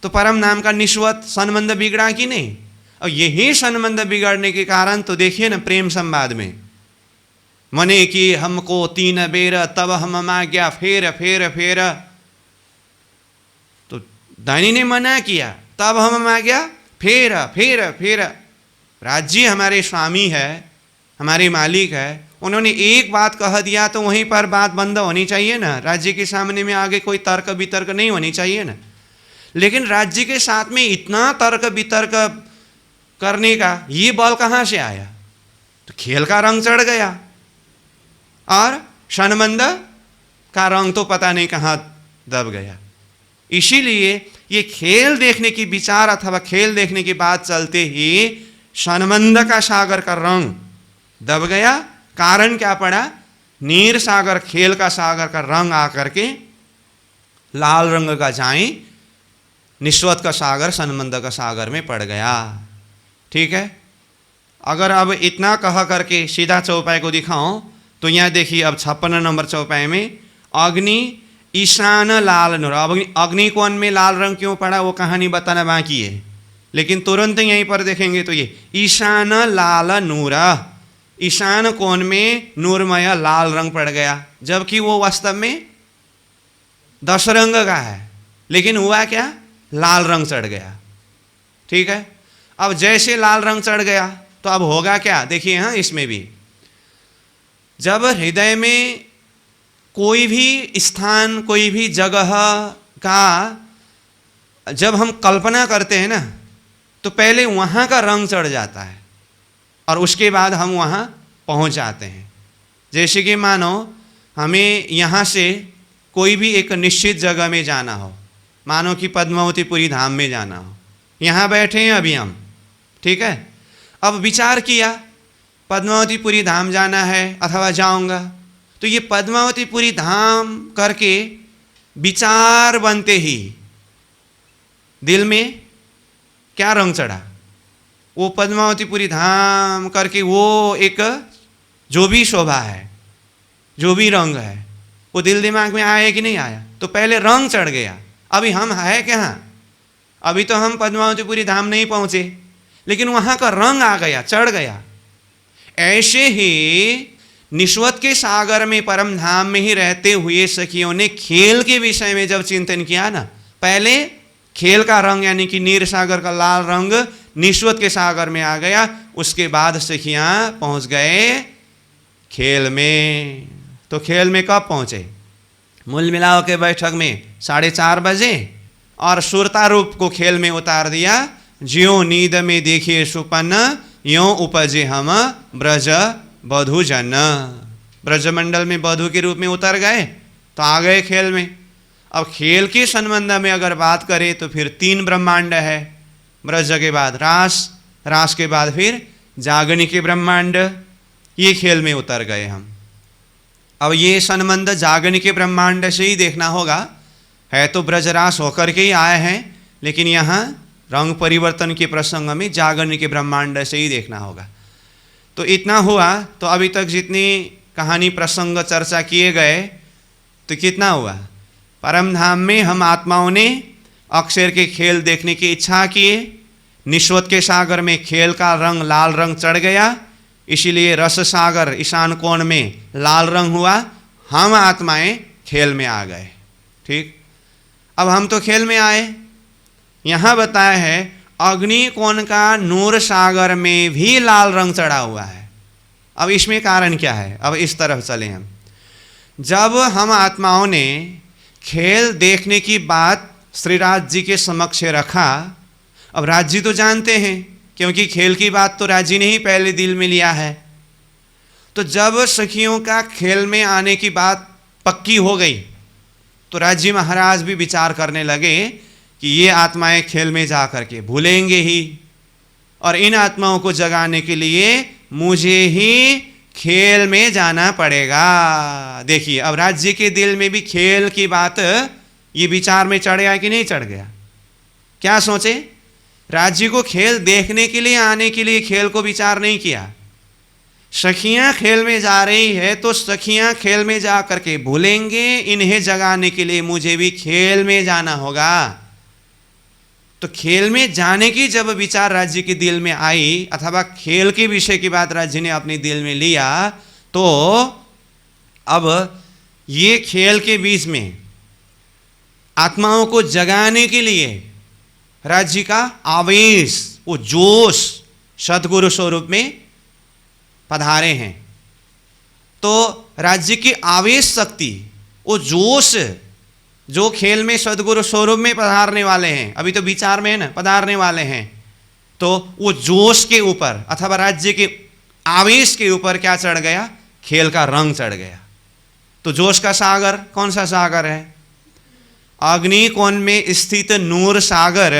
तो परम नाम का निस्वत संबंध बिगड़ा कि नहीं? और यही संबंध बिगड़ने के कारण तो देखिए ना, प्रेम संवाद में मने कि हमको 3 बेर तब हम मांग्या फेर फेर फेर। तो दानी ने मना किया, तब हम मांग्या फेर फेर फेर। राज्य हमारे स्वामी है, हमारे मालिक है, उन्होंने एक बात कह दिया तो वहीं पर बात बंद होनी चाहिए ना। राज्य के सामने में आगे कोई तर्क वितर्क नहीं होनी चाहिए ना। लेकिन राज्य के साथ में इतना तर्क वितर्क करने का ये बल कहाँ से आया? तो खेल का रंग चढ़ गया, और सनबंध का रंग तो पता नहीं कहाँ दब गया। इसीलिए ये खेल देखने की विचार अथवा खेल देखने की बात चलते ही सनबंध का सागर का रंग दब गया। कारण क्या पड़ा? नीर सागर खेल का सागर का रंग आकर के लाल रंग का जाई निस्वत का सागर सनबंध का सागर में पड़ गया। ठीक है, अगर अब इतना कह करके सीधा चौपाई को दिखाऊं तो यहाँ देखिए, अब 56 नंबर चौपाई में अग्नि ईशान लाल नूर। अग्नि कोण में लाल रंग क्यों पड़ा वो कहानी बताना बाकी है, लेकिन तुरंत यहीं पर देखेंगे तो ये ईशान लाल नूर, ईशान कोण में नूरमय लाल रंग पड़ गया, जबकि वो वास्तव में 10 रंग का है, लेकिन हुआ क्या? लाल रंग चढ़ गया। ठीक है, अब जैसे लाल रंग चढ़ गया तो अब होगा क्या? देखिए, हाँ, इसमें भी जब हृदय में कोई भी स्थान कोई भी जगह का जब हम कल्पना करते हैं ना, तो पहले वहाँ का रंग चढ़ जाता है। और उसके बाद हम वहाँ पहुँच जाते हैं। जैसे कि मानो हमें यहाँ से कोई भी एक निश्चित जगह में जाना हो, मानो कि पद्मावतीपुरी धाम में जाना हो, यहाँ बैठे हैं अभी हम, ठीक है। अब विचार किया पद्मावतीपुरी धाम जाना है अथवा जाऊँगा, तो ये पद्मावतीपुरी धाम करके विचार बनते ही दिल में क्या रंग चढ़ा? वो पद्मावतीपुरी धाम करके वो एक जो भी शोभा है, जो भी रंग है, वो दिल दिमाग में आया कि नहीं आया? तो पहले रंग चढ़ गया। अभी हम है कहाँ? अभी तो हम पद्मावतीपुरी धाम नहीं पहुँचे, लेकिन वहाँ का रंग आ गया, चढ़ गया। ऐसे ही निस्वत के सागर में परम धाम में ही रहते हुए सखियों ने खेल के विषय में जब चिंतन किया ना, पहले खेल का रंग यानी कि नीर सागर का लाल रंग निस्वत के सागर में आ गया। उसके बाद सखियाँ पहुँच गए खेल में। तो खेल में कब पहुँचे? मूल मिलाव के बैठक में 4:30 बजे, और सुरता रूप को खेल में उतार दिया। ज्यों नींद में देखिए सुपन्न, यों उपजे हम ब्रज बधु जन। ब्रजमंडल में बधु के रूप में उतर गए तो आ गए खेल में। अब खेल के संबंध में अगर बात करें तो फिर 3 ब्रह्मांड है। ब्रज के बाद रास, रास के बाद फिर जागनी के ब्रह्मांड, ये खेल में उतर गए हम। अब ये संबंध जागनी के ब्रह्मांड से ही देखना होगा। है तो ब्रजरास होकर के ही आए हैं, लेकिन यहाँ रंग परिवर्तन के प्रसंग में जागनी के ब्रह्मांड से ही देखना होगा। तो इतना हुआ। तो अभी तक जितनी कहानी प्रसंग चर्चा किए गए तो कितना हुआ? परम धाम में हम आत्माओं ने अक्षर के खेल देखने की इच्छा किए। निस्वत के सागर में खेल का रंग लाल रंग चढ़ गया, इसीलिए रस सागर ईशान कोण में लाल रंग हुआ। हम आत्माएं खेल में आ गए। ठीक, अब हम तो खेल में आए। यहाँ बताया है अग्नि कोण का नूर सागर में भी लाल रंग चढ़ा हुआ है। अब इसमें कारण क्या है? अब इस तरफ चले हम। जब हम आत्माओं ने खेल देखने की बात श्री राज जी के समक्ष रखा, अब राज जी तो जानते हैं क्योंकि खेल की बात तो राज जी ने ही पहले दिल में लिया है। तो जब सखियों का खेल में आने की बात पक्की हो गई तो राज जी महाराज भी विचार करने लगे कि ये आत्माएं खेल में जा करके भूलेंगे ही, और इन आत्माओं को जगाने के लिए मुझे ही खेल में जाना पड़ेगा। देखिए अब राज्य के दिल में भी खेल की बात ये विचार में चढ़ गया कि नहीं चढ़ गया? क्या सोचे? राज्य को खेल देखने के लिए आने के लिए खेल को विचार नहीं किया। सखियां खेल में जा रही है तो सखियां खेल में जा करके भूलेंगे, इन्हें जगाने के लिए मुझे भी खेल में जाना होगा। तो खेल में जाने की जब विचार राज्य के दिल में आई अथवा खेल के विषय की बात राज्य ने अपने दिल में लिया, तो अब ये खेल के बीच में आत्माओं को जगाने के लिए राज्य का आवेश, वो जोश सद्गुरु स्वरूप में पधारे हैं। तो राज्य की आवेश शक्ति, वो जोश जो खेल में सद्गुरु स्वरूप में पधारने वाले हैं, अभी तो विचार में है ना, पधारने वाले हैं, तो वो जोश के ऊपर अथवा राज्य के आवेश के ऊपर क्या चढ़ गया? खेल का रंग चढ़ गया। तो जोश का सागर कौन सा सागर है? अग्नि कोण में स्थित नूर सागर,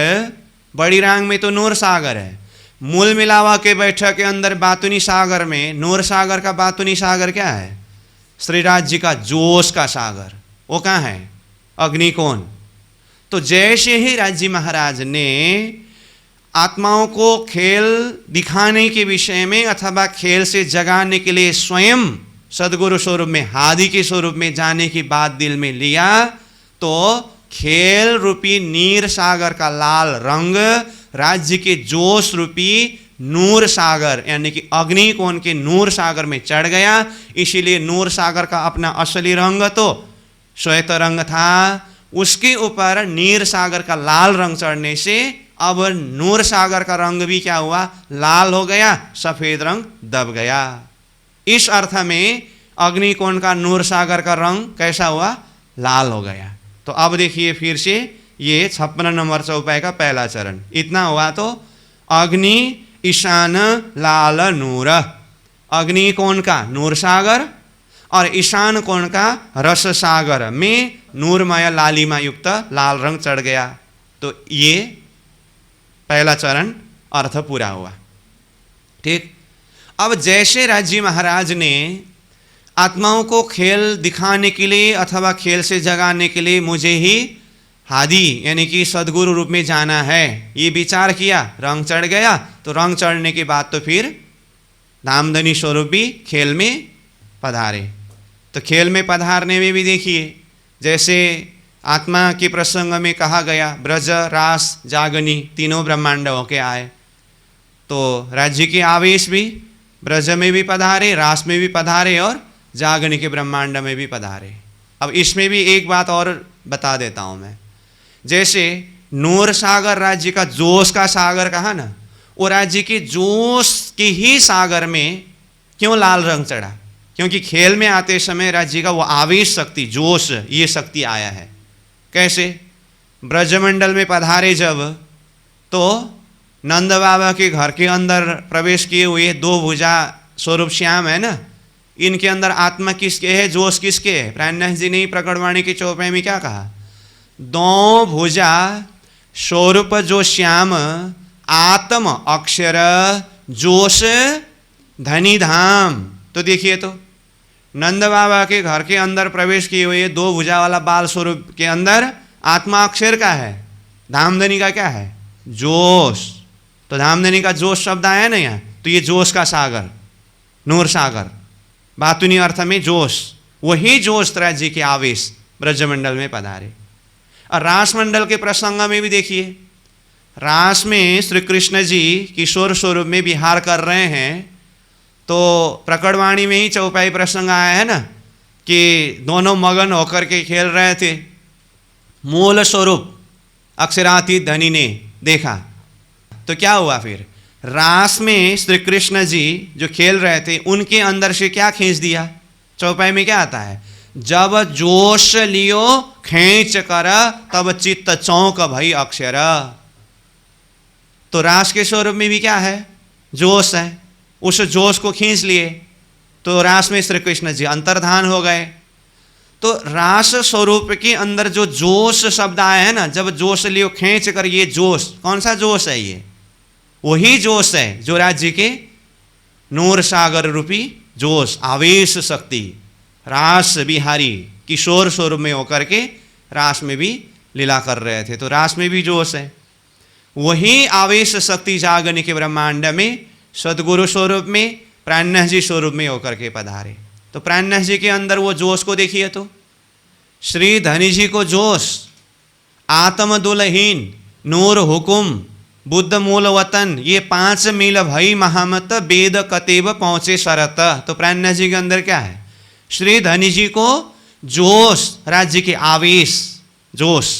बड़ी रांग में तो नूर सागर है। मूल मिलावा के बैठक के अंदर बातुनी सागर में नूर सागर का बातुनी सागर क्या है? श्री राज्य का जोश का सागर, वो कहाँ है? अग्निकोण। तो जैसे ही राज्य महाराज ने आत्माओं को खेल दिखाने के विषय में अथवा खेल से जगाने के लिए स्वयं सद्गुरु स्वरूप में, हादि के स्वरूप में जाने की बात दिल में लिया, तो खेल रूपी नीर सागर का लाल रंग राज्य के जोश रूपी नूर सागर यानी कि अग्नि कोण के नूर सागर में चढ़ गया। इसीलिए नूर सागर का अपना असली रंग तो श्वेत रंग था, उसके ऊपर नीर सागर का लाल रंग चढ़ने से अब नूर सागर का रंग भी क्या हुआ? लाल हो गया, सफेद रंग दब गया। इस अर्थ में अग्निकोण का नूर सागर का रंग कैसा हुआ? लाल हो गया। तो अब देखिए फिर से ये 56 नंबर चौपाई का पहला चरण इतना हुआ। तो अग्नि ईशान लाल नूर, अग्नि कोण का नूर सागर और ईशान कोण का रस सागर में नूरमय लालिमा युक्त लाल रंग चढ़ गया। तो ये पहला चरण अर्थ पूरा हुआ। ठीक। अब जैसे राजी महाराज ने आत्माओं को खेल दिखाने के लिए अथवा खेल से जगाने के लिए मुझे ही हादी यानी कि सदगुरु रूप में जाना है, ये विचार किया, रंग चढ़ गया। तो रंग चढ़ने के बाद तो फिर धामधनी स्वरूप भी खेल में पधारे। तो खेल में पधारने में भी देखिए, जैसे आत्मा के प्रसंग में कहा गया ब्रज रास जागनी तीनों ब्रह्मांड होके आए, तो राज्य के आवेश भी ब्रज में भी पधारे, रास में भी पधारे और जागनी के ब्रह्मांड में भी पधारे। अब इसमें भी एक बात और बता देता हूँ मैं, जैसे नूर सागर राज्य का जोश का सागर कहा ना, वो राज्य के जोश के ही सागर में क्यों लाल रंग चढ़ा? क्योंकि खेल में आते समय राज्य का वो आवेश शक्ति, जोश, ये शक्ति आया है। कैसे? ब्रजमंडल में पधारे जब, तो नंद बाबा के घर के अंदर प्रवेश किए हुए दो भुजा स्वरूप श्याम है ना, इनके अंदर आत्मा किसके है, जोश किसके है? प्राणनाथ जी ने प्रकटवाणी के चौपाई में क्या कहा? दो भुजा स्वरूप जो श्याम आत्म अक्षर जोश धनी धाम। तो देखिए, तो नंद बाबा के घर के अंदर प्रवेश किए हुए दो भुजा वाला बाल स्वरूप के अंदर आत्मा अक्षर का है, धामधनी का क्या है? जोश। तो धामधनी का जोश शब्द आया ना यहाँ, तो ये जोश का सागर, नूर सागर, बातुनी अर्थ में जोश, वही जोश राज्य के आवेश ब्रजमंडल में पधारे। और रास मंडल के प्रसंग में भी देखिए, रास में श्री कृष्ण जी किशोर स्वरूप में विहार कर रहे हैं, तो प्रकटवाणी में ही चौपाई प्रसंग आया है ना कि दोनों मगन होकर के खेल रहे थे। मूल स्वरूप अक्षरातीत धनी ने देखा, तो क्या हुआ फिर? रास में श्री कृष्ण जी जो खेल रहे थे उनके अंदर से क्या खींच दिया? चौपाई में क्या आता है? जब जोश लियो खींच कर तब चित्त चौंक भई अक्षर। तो रास के स्वरूप में भी क्या है? जोश है। उस जोश को खींच लिए तो रास में श्री कृष्ण जी अंतर्धान हो गए। तो रास स्वरूप के अंदर जो जोश शब्द आया है ना, जब जोश लियो खींच कर, ये जोश कौन सा जोश है? ये वही जोश है जो राज्य के नूर सागर रूपी जोश, आवेश शक्ति, रास बिहारी किशोर स्वरूप में होकर के रास में भी लीला कर रहे थे। तो रास में भी जोश है, वही आवेश शक्ति जागने के ब्रह्मांड में सदगुरु स्वरूप में प्राणनाथ जी स्वरूप में होकर के पधारे। तो प्राणनाथ जी के अंदर वो जोश को देखिए, तो श्री धनी जी को जोश, आत्म दुलहीन, नूर हुकुम, बुद्ध मूल वतन, ये 5 मील भई महामत, वेद कतेब पहुंचे शरत। तो प्राणनाथ जी के अंदर क्या है? श्री धनी जी को जोश, राज्य के आवेश जोश।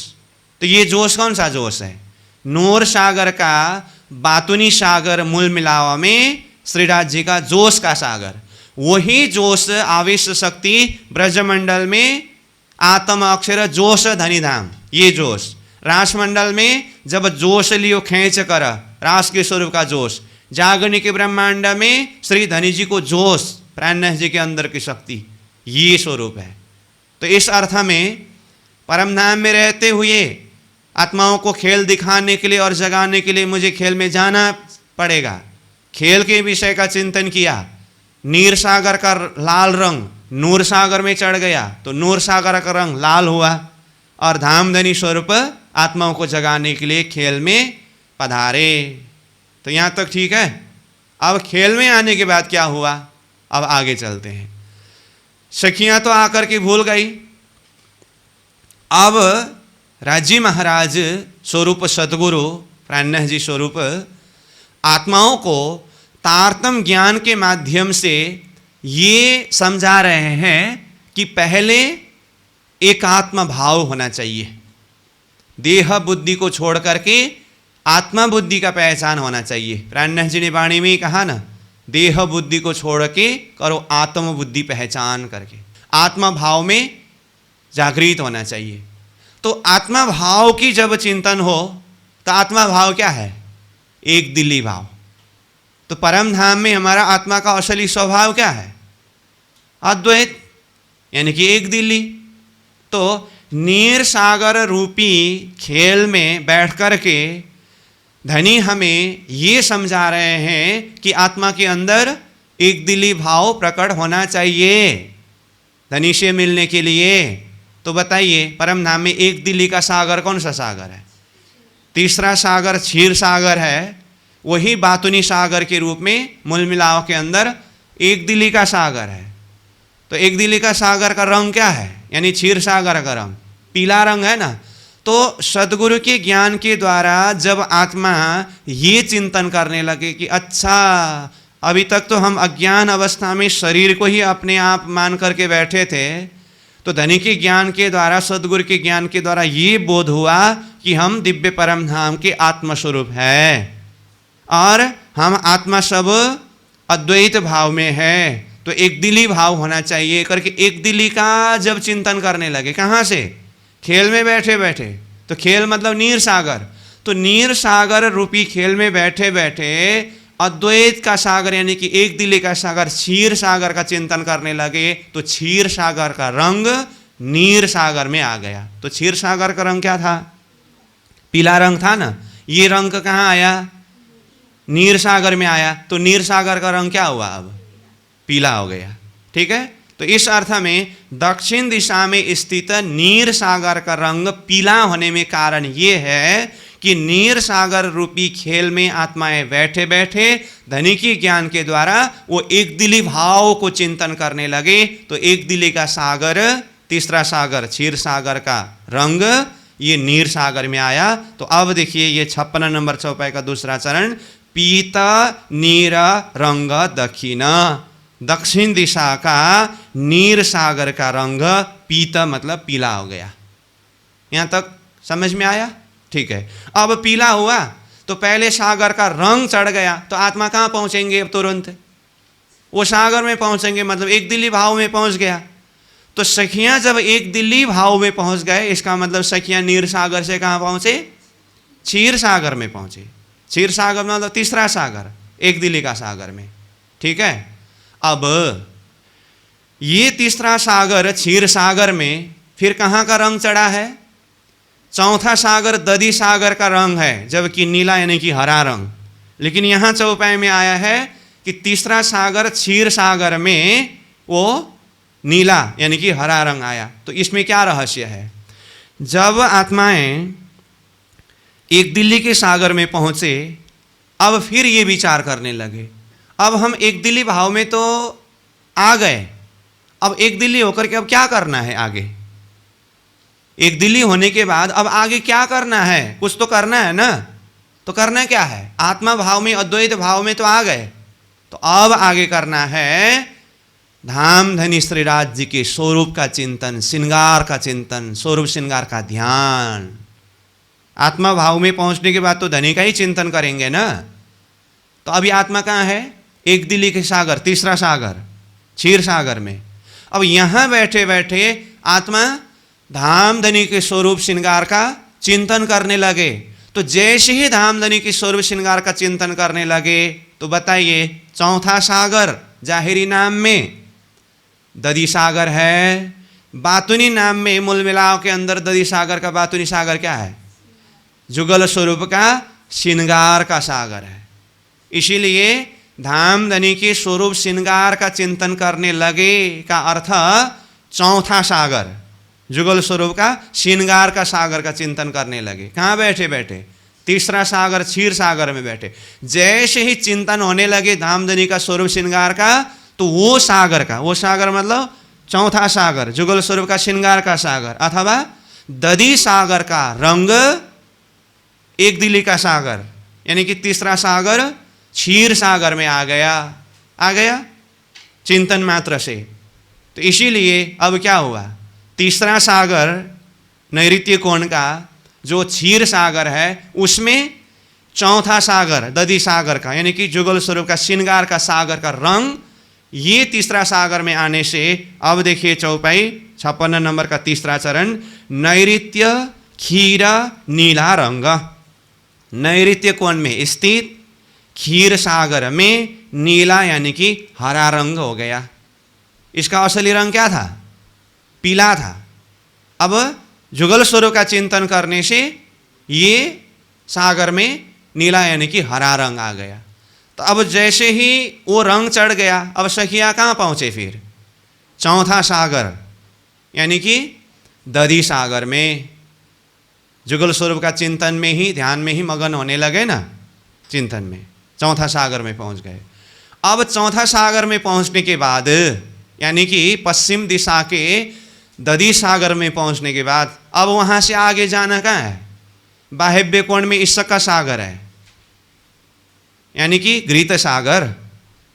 तो ये जोश कौन सा जोश है? नूर सागर का बातुनी सागर मूल मिलावा में श्री राज्य का जोश का सागर, वही जोश आवेश शक्ति ब्रजमंडल में आत्म अक्षर जोश धनी धाम, ये जोश। रास मंडल में जब जोश लियो खींच कर, रास के स्वरूप का जोश, जागनी के ब्रह्मांड में श्री धनी जी को जोश, प्राणनाथ जी के अंदर की शक्ति, ये स्वरूप है। तो इस अर्थ में परम धाम में रहते हुए आत्माओं को खेल दिखाने के लिए और जगाने के लिए मुझे खेल में जाना पड़ेगा। खेल के विषय का चिंतन किया, नीर सागर का लाल रंग नूर सागर में चढ़ गया, तो नूर सागर का रंग लाल हुआ, और धामधनी स्वरूप आत्माओं को जगाने के लिए खेल में पधारे। तो यहाँ तक ठीक है। अब खेल में आने के बाद क्या हुआ, अब आगे चलते हैं। सखियां तो आकर के भूल गई। अब राजी महाराज स्वरूप सतगुरु प्राणनाथ जी स्वरूप आत्माओं को तारतम ज्ञान के माध्यम से ये समझा रहे हैं कि पहले एकात्म भाव होना चाहिए, देह बुद्धि को छोड़ करके आत्मा बुद्धि का पहचान होना चाहिए। प्राणनाथ जी ने वाणी में ही कहा ना, देह बुद्धि को छोड़ के करो आत्म बुद्धि पहचान करके, आत्मा भाव में जागृत होना चाहिए। तो आत्मा भाव की जब चिंतन हो तो आत्मा भाव क्या है? एक दिली भाव, तो परम धाम में हमारा आत्मा का असली स्वभाव क्या है? अद्वैत, यानी कि एक दिली। तो नीर सागर रूपी खेल में बैठ कर के धनी हमें ये समझा रहे हैं कि आत्मा के अंदर एक दिली भाव प्रकट होना चाहिए धनी से मिलने के लिए। तो बताइए, परम धाम में एक दिली का सागर कौन सा सागर है? तीसरा सागर क्षीर सागर है, वही बातुनी सागर के रूप में मूल मिलाव के अंदर एक दिली का सागर है। तो एक दिली का सागर का रंग क्या है? यानी क्षीर सागर का रंग पीला रंग है ना। तो सद्गुरु के ज्ञान के द्वारा जब आत्मा ये चिंतन करने लगे कि अच्छा, अभी तक तो हम अज्ञान अवस्था में शरीर को ही अपने आप मान करके बैठे थे, तो धनी के ज्ञान के द्वारा, सद्गुरु के ज्ञान के द्वारा ये बोध हुआ कि हम दिव्य परम धाम के आत्मस्वरूप है और हम आत्मा सब अद्वैत भाव में है। तो एक दिली भाव होना चाहिए करके एक दिली का जब चिंतन करने लगे, कहाँ से? खेल में बैठे बैठे। तो खेल मतलब नीर सागर। तो नीर सागर रूपी खेल में बैठे बैठे अद्वैत का सागर यानी कि एक दिली का सागर क्षीर सागर का चिंतन करने लगे। तो क्षीर सागर का रंग नीर सागर में आ गया। तो क्षीर सागर का रंग क्या था? पीला रंग था ना। ये रंग कहाँ आया? नीर सागर में आया। तो नीर सागर का रंग क्या हुआ? अब पीला हो गया। ठीक है। तो इस अर्थ में दक्षिण दिशा में स्थित नीर सागर का रंग पीला होने में कारण ये है कि नीर सागर रूपी खेल में आत्माएं बैठे बैठे धनी की ज्ञान के द्वारा वो एक दिली भाव को चिंतन करने लगे। तो एक दिली का सागर, तीसरा सागर क्षीर सागर का रंग ये नीर सागर में आया। तो अब देखिए ये 56 नंबर चौपाई का दूसरा चरण, पीत नीर रंग दक्षिण। दक्षिण दिशा का नीर सागर का रंग पीत मतलब पीला हो गया। यहां तक समझ में आया? ठीक है। अब पीला हुआ तो पहले सागर का रंग चढ़ गया, तो आत्मा कहां पहुंचेंगे? अब तुरंत वो सागर में पहुंचेंगे, मतलब एक दिली भाव में पहुंच गया। तो सखियां जब एक दिली भाव में पहुंच गए, इसका मतलब सखियां नीर सागर से कहां पहुंचे? क्षीर सागर में पहुंचे। क्षीर सागर मतलब तीसरा सागर, एक दिली का सागर में। ठीक है। अब ये तीसरा सागर क्षीर सागर में फिर कहाँ का रंग चढ़ा है? चौथा सागर दधी सागर का रंग है, जबकि नीला यानी कि हरा रंग। लेकिन यहाँ चौपाई में आया है कि तीसरा सागर क्षीर सागर में वो नीला यानी कि हरा रंग आया। तो इसमें क्या रहस्य है? जब आत्माएं एक दिल्ली के सागर में पहुंचे, अब फिर ये विचार करने लगे, अब हम एक दिली भाव में तो आ गए, अब एक दिली होकर के अब क्या करना है आगे? एक दिली होने के बाद अब आगे क्या करना है? कुछ तो करना है ना। तो करना क्या है? आत्मा भाव में, अद्वैत भाव में तो आ गए, तो अब आगे करना है धाम धनी श्रीराज जी के स्वरूप का चिंतन, श्रृंगार का चिंतन, स्वरूप श्रृंगार का ध्यान। आत्मा भाव में पहुंचने के बाद तो धनी का ही चिंतन करेंगे ना। तो अभी आत्मा कहाँ है? एक दिली के सागर, तीसरा सागर क्षीर सागर में। अब यहां बैठे बैठे आत्मा धाम धनी के स्वरूप श्रृंगार का चिंतन करने लगे। तो जैसे ही धाम धनी के स्वरूप श्रृंगार का चिंतन करने लगे, तो बताइए चौथा सागर जाहिरी नाम में दधी सागर है, बातुनी नाम में मूल मिलाव के अंदर दधी सागर का बातुनी सागर क्या है? जुगल स्वरूप का श्रृंगार का सागर है। इसीलिए धाम धनी के स्वरूप श्रृंगार का चिंतन करने लगे का अर्थ चौथा सागर जुगल स्वरूप का श्रृंगार का सागर का चिंतन करने लगे। कहाँ बैठे बैठे? तीसरा सागर क्षीर सागर में बैठे। जैसे ही चिंतन होने लगे धाम धनी का स्वरूप श्रृंगार का, तो वो सागर का, वो सागर मतलब चौथा सागर जुगल स्वरूप का श्रृंगार का सागर अथवा दधी सागर का रंग एक दिली का सागर यानी कि तीसरा सागर क्षीर सागर में आ गया चिंतन मात्र से। तो इसीलिए अब क्या हुआ? तीसरा सागर नैऋत्य कोण का जो क्षीर सागर है, उसमें चौथा सागर दधी सागर का यानी कि जुगल स्वरूप का श्रृंगार का सागर का रंग ये तीसरा सागर में आने से अब देखिए चौपाई 56 नंबर का तीसरा चरण, नैऋत्य खीर नीला रंग। नैऋत्य कोण में स्थित क्षीर सागर में नीला यानी कि हरा रंग हो गया। इसका असली रंग क्या था? पीला था। अब जुगल स्वरूप का चिंतन करने से ये सागर में नीला यानी कि हरा रंग आ गया। तो अब जैसे ही वो रंग चढ़ गया, अब सखिया कहाँ पहुँचे? फिर चौथा सागर यानी कि दधी सागर में। जुगल स्वरूप का चिंतन में ही, ध्यान में ही मगन होने लगे ना, चिंतन में चौथा सागर में पहुँच गए। अब चौथा सागर में पहुँचने के बाद यानी कि पश्चिम दिशा के दधी सागर में पहुँचने के बाद अब वहाँ से आगे जाना कहाँ है? वायव्य कोण में ईशक का सागर है यानी कि घृत सागर।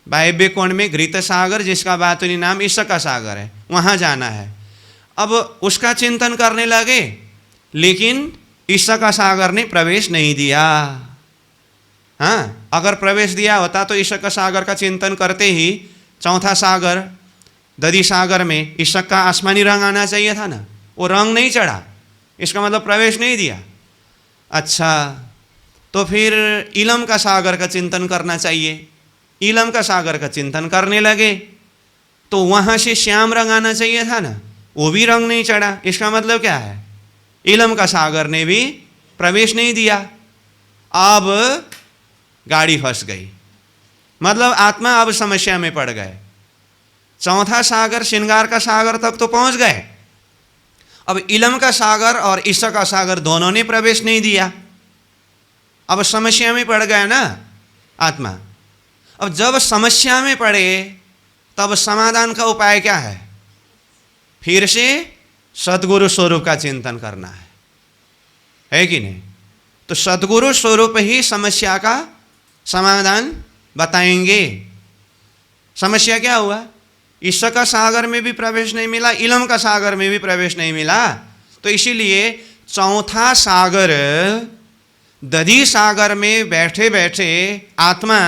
वायव्य कोण में घृत सागर, जिसका बातुनी नाम ईशक का सागर है, वहाँ जाना है। अब उसका चिंतन करने लगे, लेकिन ईशक का सागर ने प्रवेश नहीं दिया। हाँ, अगर प्रवेश दिया होता तो ईशक का सागर का चिंतन करते ही चौथा सागर दधी सागर में ईशक का आसमानी रंग आना चाहिए था ना, वो रंग नहीं चढ़ा, इसका मतलब प्रवेश नहीं दिया। अच्छा, तो फिर इलम का सागर का चिंतन करना चाहिए। इलम का सागर का चिंतन करने लगे तो वहाँ से श्याम रंग आना चाहिए था ना, वो भी रंग नहीं चढ़ा। इसका मतलब क्या है? इलम का सागर ने भी प्रवेश नहीं दिया। अब गाड़ी फंस गई, मतलब आत्मा अब समस्या में पड़ गए। चौथा सागर श्रृंगार का सागर तक तो पहुंच गए, अब इलम का सागर और ईशक का सागर दोनों ने प्रवेश नहीं दिया। अब समस्या में पड़ गया ना आत्मा। अब जब समस्या में पड़े तब समाधान का उपाय क्या है? फिर से सद्गुरु स्वरूप का चिंतन करना है कि नहीं? तो सद्गुरु स्वरूप ही समस्या का समाधान बताएंगे। समस्या क्या हुआ? ईशक का सागर में भी प्रवेश नहीं मिला, इलम का सागर में भी प्रवेश नहीं मिला, तो इसीलिए चौथा सागर दधी सागर में बैठे बैठे आत्मा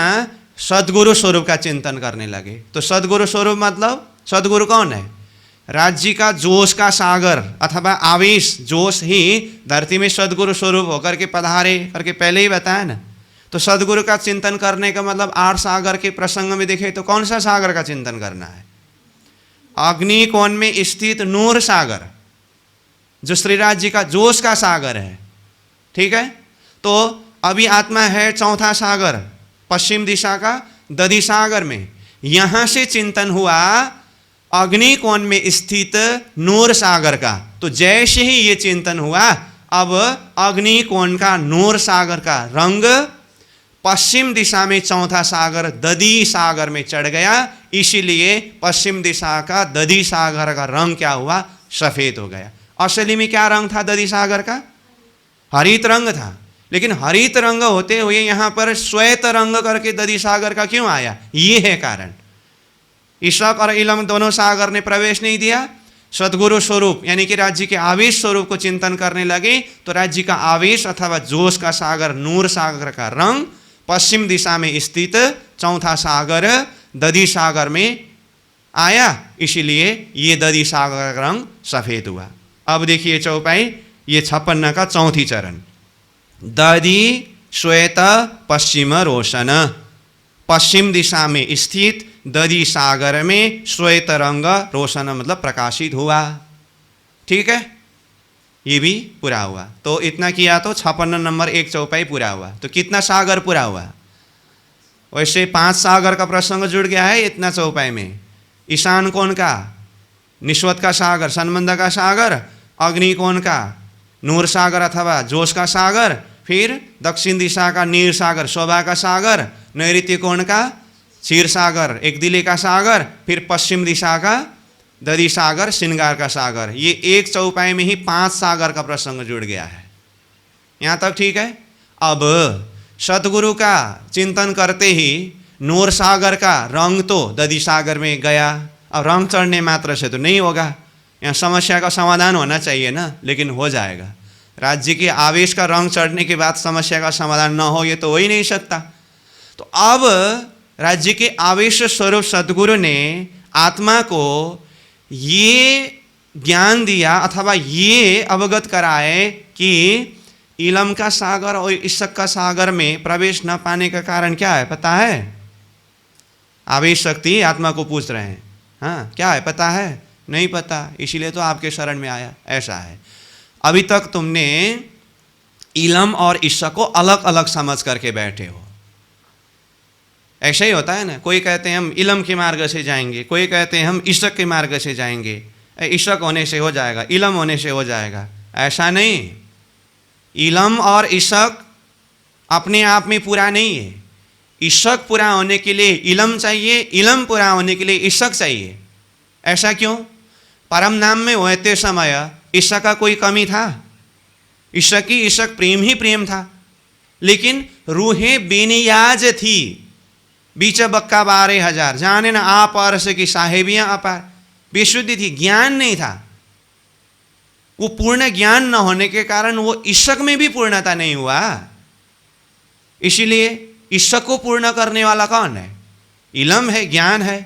सद्गुरु स्वरूप का चिंतन करने लगे। तो सद्गुरु स्वरूप मतलब सद्गुरु कौन है? राज्य का जोश का सागर अथवा आवेश, जोश ही धरती में सद्गुरु स्वरूप होकर के पधारे करके पहले ही बताया ना। तो सद्गुरु का चिंतन करने का मतलब 8 सागर के प्रसंग में देखे तो कौन सा सागर का चिंतन करना है? अग्नि कोण में स्थित नूर सागर, जो श्री राज्य का जोश का सागर है। ठीक है, तो अभी आत्मा है चौथा सागर पश्चिम दिशा का दधी सागर में। यहां से चिंतन हुआ अग्नि कोण में स्थित नूर सागर का। तो जैसे ही ये चिंतन हुआ, अब अग्नि कोण का नूर सागर का रंग पश्चिम दिशा में चौथा सागर दधी सागर में चढ़ गया। इसीलिए पश्चिम दिशा का दधी सागर का रंग क्या हुआ? सफेद हो गया। असली में क्या रंग था दधी सागर का? हरित रंग था। लेकिन हरित रंग होते हुए यहाँ पर श्वेत रंग करके दधी सागर का क्यों आया? ये है कारण। ईशक और इलम दोनों सागर ने प्रवेश नहीं दिया। सद्गुरु स्वरूप यानी कि राज्य के आवेश स्वरूप को चिंतन करने लगे, तो राज्य का आवेश अथवा जोश का सागर नूर सागर का रंग पश्चिम दिशा में स्थित चौथा सागर दधी सागर में आया। इसीलिए ये दधी सागर का रंग सफेद हुआ। अब देखिए चौपाई, ये 56 का चौथी चरण। दधी श्वेत पश्चिम रोशन, पश्चिम दिशा में स्थित दधी सागर में श्वेत रंग रोशन मतलब प्रकाशित हुआ। ठीक है, ये भी पूरा हुआ। तो इतना किया तो 56 नंबर 1 चौपाई पूरा हुआ। तो कितना सागर पूरा हुआ? वैसे 5 सागर का प्रसंग जुड़ गया है इतना चौपाई में। ईशान कोण का निश्वत का सागर, संबंध का सागर, अग्नि कोण का नूर सागर अथवा जोश का सागर, फिर दक्षिण दिशा का नीर सागर शोभा का सागर, नैऋत्य कोण का क्षीर सागर एक दिले का सागर, फिर पश्चिम दिशा का दधी सागर श्रृंगार का सागर। ये एक चौपाई में ही 5 सागर का प्रसंग जुड़ गया है। यहाँ तक ठीक है। अब सतगुरु का चिंतन करते ही नूर सागर का रंग तो दधी सागर में गया। अब रंग चढ़ने मात्र से तो नहीं होगा, यहाँ समस्या का समाधान होना चाहिए ना, लेकिन हो जाएगा। राज्य के आवेश का रंग चढ़ने के बाद समस्या का समाधान न हो, ये तो हो ही नहीं सकता। तो अब राज्य के आवेश स्वरूप सद्गुरु ने आत्मा को ये ज्ञान दिया अथवा ये अवगत कराए कि इलम का सागर और इश्क का सागर में प्रवेश न पाने का कारण क्या है पता है? आवेश शक्ति आत्मा को पूछ रहे हैं। हाँ, क्या है पता है? नहीं पता, इसीलिए तो आपके शरण में आया। ऐसा है, अभी तक तुमने इलम और इश्क को अलग अलग समझ करके बैठे हो। ऐसा ही होता है ना, कोई कहते हैं हम इलम के मार्ग से जाएंगे, कोई कहते हैं हम इश्क के मार्ग से जाएंगे, इश्क होने से हो जाएगा, इलम होने से हो जाएगा। ऐसा नहीं, इलम और इश्क अपने आप में पूरा नहीं है। इश्क पूरा होने के लिए इलम चाहिए, इलम पूरा होने के लिए इश्क चाहिए। ऐसा क्यों? परम नाम में होते समय इश्क का कोई कमी था? इश्क की इश्क प्रेम ही प्रेम था, लेकिन रूहें बेनियाज थी। बीच बक्का 12,000 जाने न आप और से की साहेबियां अपार, बेशुद्धि थी, ज्ञान नहीं था। वो पूर्ण ज्ञान न होने के कारण वो इश्क में भी पूर्णता नहीं हुआ। इसीलिए इश्क को पूर्ण करने वाला कौन है? इलम है, ज्ञान है।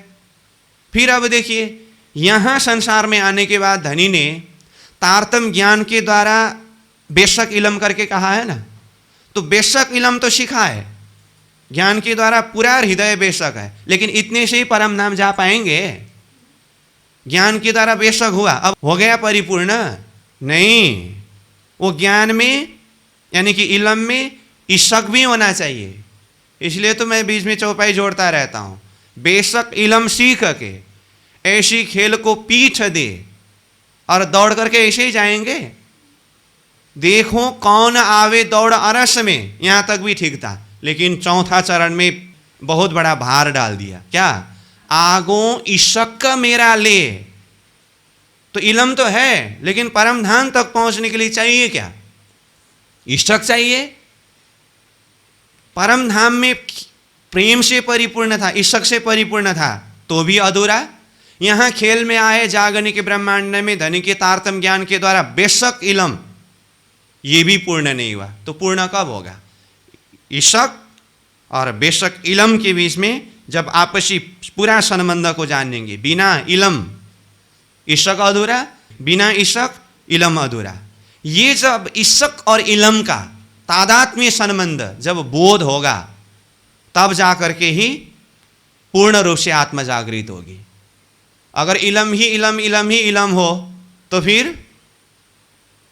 फिर अब देखिए, यहां संसार में आने के बाद धनी ने तारतम ज्ञान के द्वारा बेशक इलम करके कहा है ना, तो बेशक इलम तो सीखा है, ज्ञान के द्वारा पूरा हृदय बेशक है, लेकिन इतने से ही परम नाम जा पाएंगे? ज्ञान के द्वारा बेशक हुआ, अब हो गया परिपूर्ण? नहीं, वो ज्ञान में यानी कि इलम में इश्क भी होना चाहिए। इसलिए तो मैं बीच में चौपाई जोड़ता रहता हूं, बेशक इलम सीख के ऐसी खेल को पीछ दे और दौड़ करके ऐसे ही जाएंगे। देखो कौन आवे दौड़ अरस में, यहां तक भी ठीक था, लेकिन चौथा चरण में बहुत बड़ा भार डाल दिया। क्या? आगो इश्क मेरा ले। तो इलम तो है, लेकिन परम धाम तक पहुंचने के लिए चाहिए क्या? इश्क चाहिए। परम धाम में प्रेम से परिपूर्ण था, इश्क से परिपूर्ण था, तो भी अधूरा। यहां खेल में आए जागने के ब्रह्मांड में धनी के तारतम ज्ञान के द्वारा बेशक इलम, ये भी पूर्ण नहीं हुआ। तो पूर्ण कब होगा? इश्क और बेशक इलम के बीच में जब आपसी पूरा संबंध को जानेंगे। बिना इलम इश्क अधूरा, बिना इश्क इलम अधूरा। ये जब इश्क और इलम का तादात्म्य संबंध जब बोध होगा, तब जाकर के ही पूर्ण रूप से आत्मा जागृत होगी। अगर इलम ही इलम, इलम ही इलम हो, तो फिर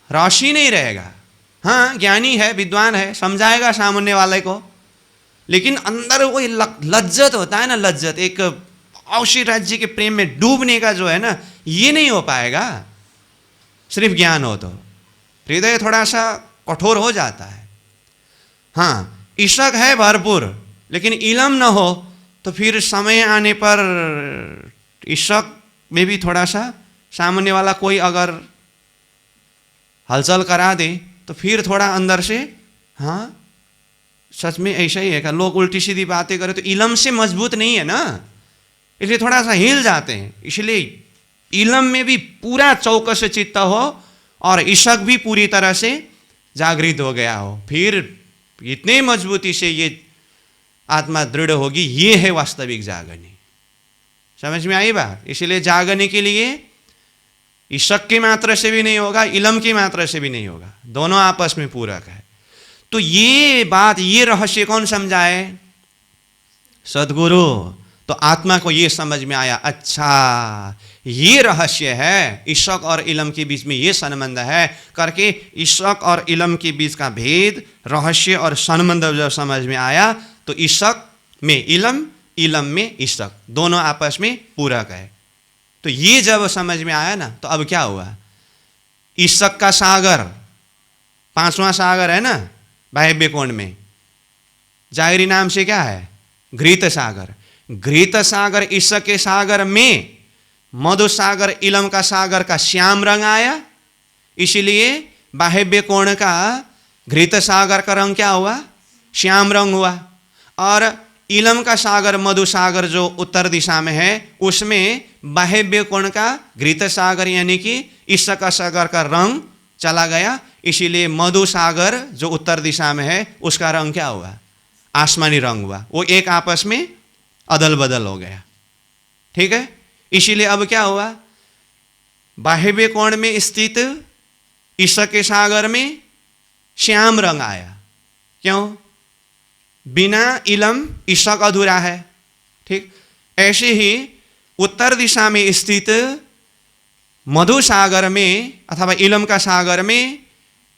राशि नहीं रहेगा। हाँ, ज्ञानी है, विद्वान है, समझाएगा सामने वाले को, लेकिन अंदर वो लज्जत होता है ना, लज्जत, एक औषी राज्य के प्रेम में डूबने का जो है ना, ये नहीं हो पाएगा। सिर्फ ज्ञान हो तो हृदय थोड़ा सा कठोर हो जाता है। हाँ, इश्क है भरपूर, लेकिन इलम न हो तो फिर समय आने पर इश्क में भी थोड़ा सा सामने वाला कोई अगर हलचल करा दे तो फिर थोड़ा अंदर से, हाँ सच में ऐसा ही है क्या? लोग उल्टी सीधी बातें करें तो इलम से मजबूत नहीं है ना, इसलिए थोड़ा सा हिल जाते हैं। इसलिए इलम में भी पूरा चौकस चित्त हो और इश्क भी पूरी तरह से जागृत हो गया हो, फिर इतने मजबूती से ये आत्मा दृढ़ होगी। ये है वास्तविक जागने। समझ में आई बात? इसलिए जागने के लिए इश्क की मात्रा से भी नहीं होगा, इलम की मात्रा से भी नहीं होगा, दोनों आपस में पूरक है। तो ये बात, ये रहस्य कौन समझाए? सद्गुरु। तो आत्मा को ये समझ में आया, अच्छा ये रहस्य है, इश्क और इलम के बीच में ये संबंध है करके इश्क और इलम के बीच का भेद, रहस्य और संबंध जब समझ में आया, तो इश्क में इलम, इलम में इश्क, दोनों आपस में पूरक है। तो ये जब समझ में आया ना, तो अब क्या हुआ? इश्क का सागर, पांचवा सागर है ना बाह्य कोण में, जाहिरी नाम से क्या है? घृत सागर। घृत सागर इश्क के सागर में मधु सागर, इलम का सागर का श्याम रंग आया, इसलिए बाह्य कोण का घृत सागर का रंग क्या हुआ? श्याम रंग हुआ। और इलम का सागर, मधु सागर जो उत्तर दिशा में है, उसमें बाह्य कोण का घृत सागर यानी कि इश्क का सागर का रंग चला गया, इसीलिए मधु सागर जो उत्तर दिशा में है उसका रंग क्या हुआ? आसमानी रंग हुआ। वो एक आपस में अदल बदल हो गया। ठीक है, इसीलिए अब क्या हुआ? बाह्य कोण में स्थित इश्क के सागर में श्याम रंग आया। क्यों? बिना इलम ईशक अधूरा है। ठीक, ऐसे ही उत्तर दिशा में स्थित मधु सागर में अथवा इलम का सागर में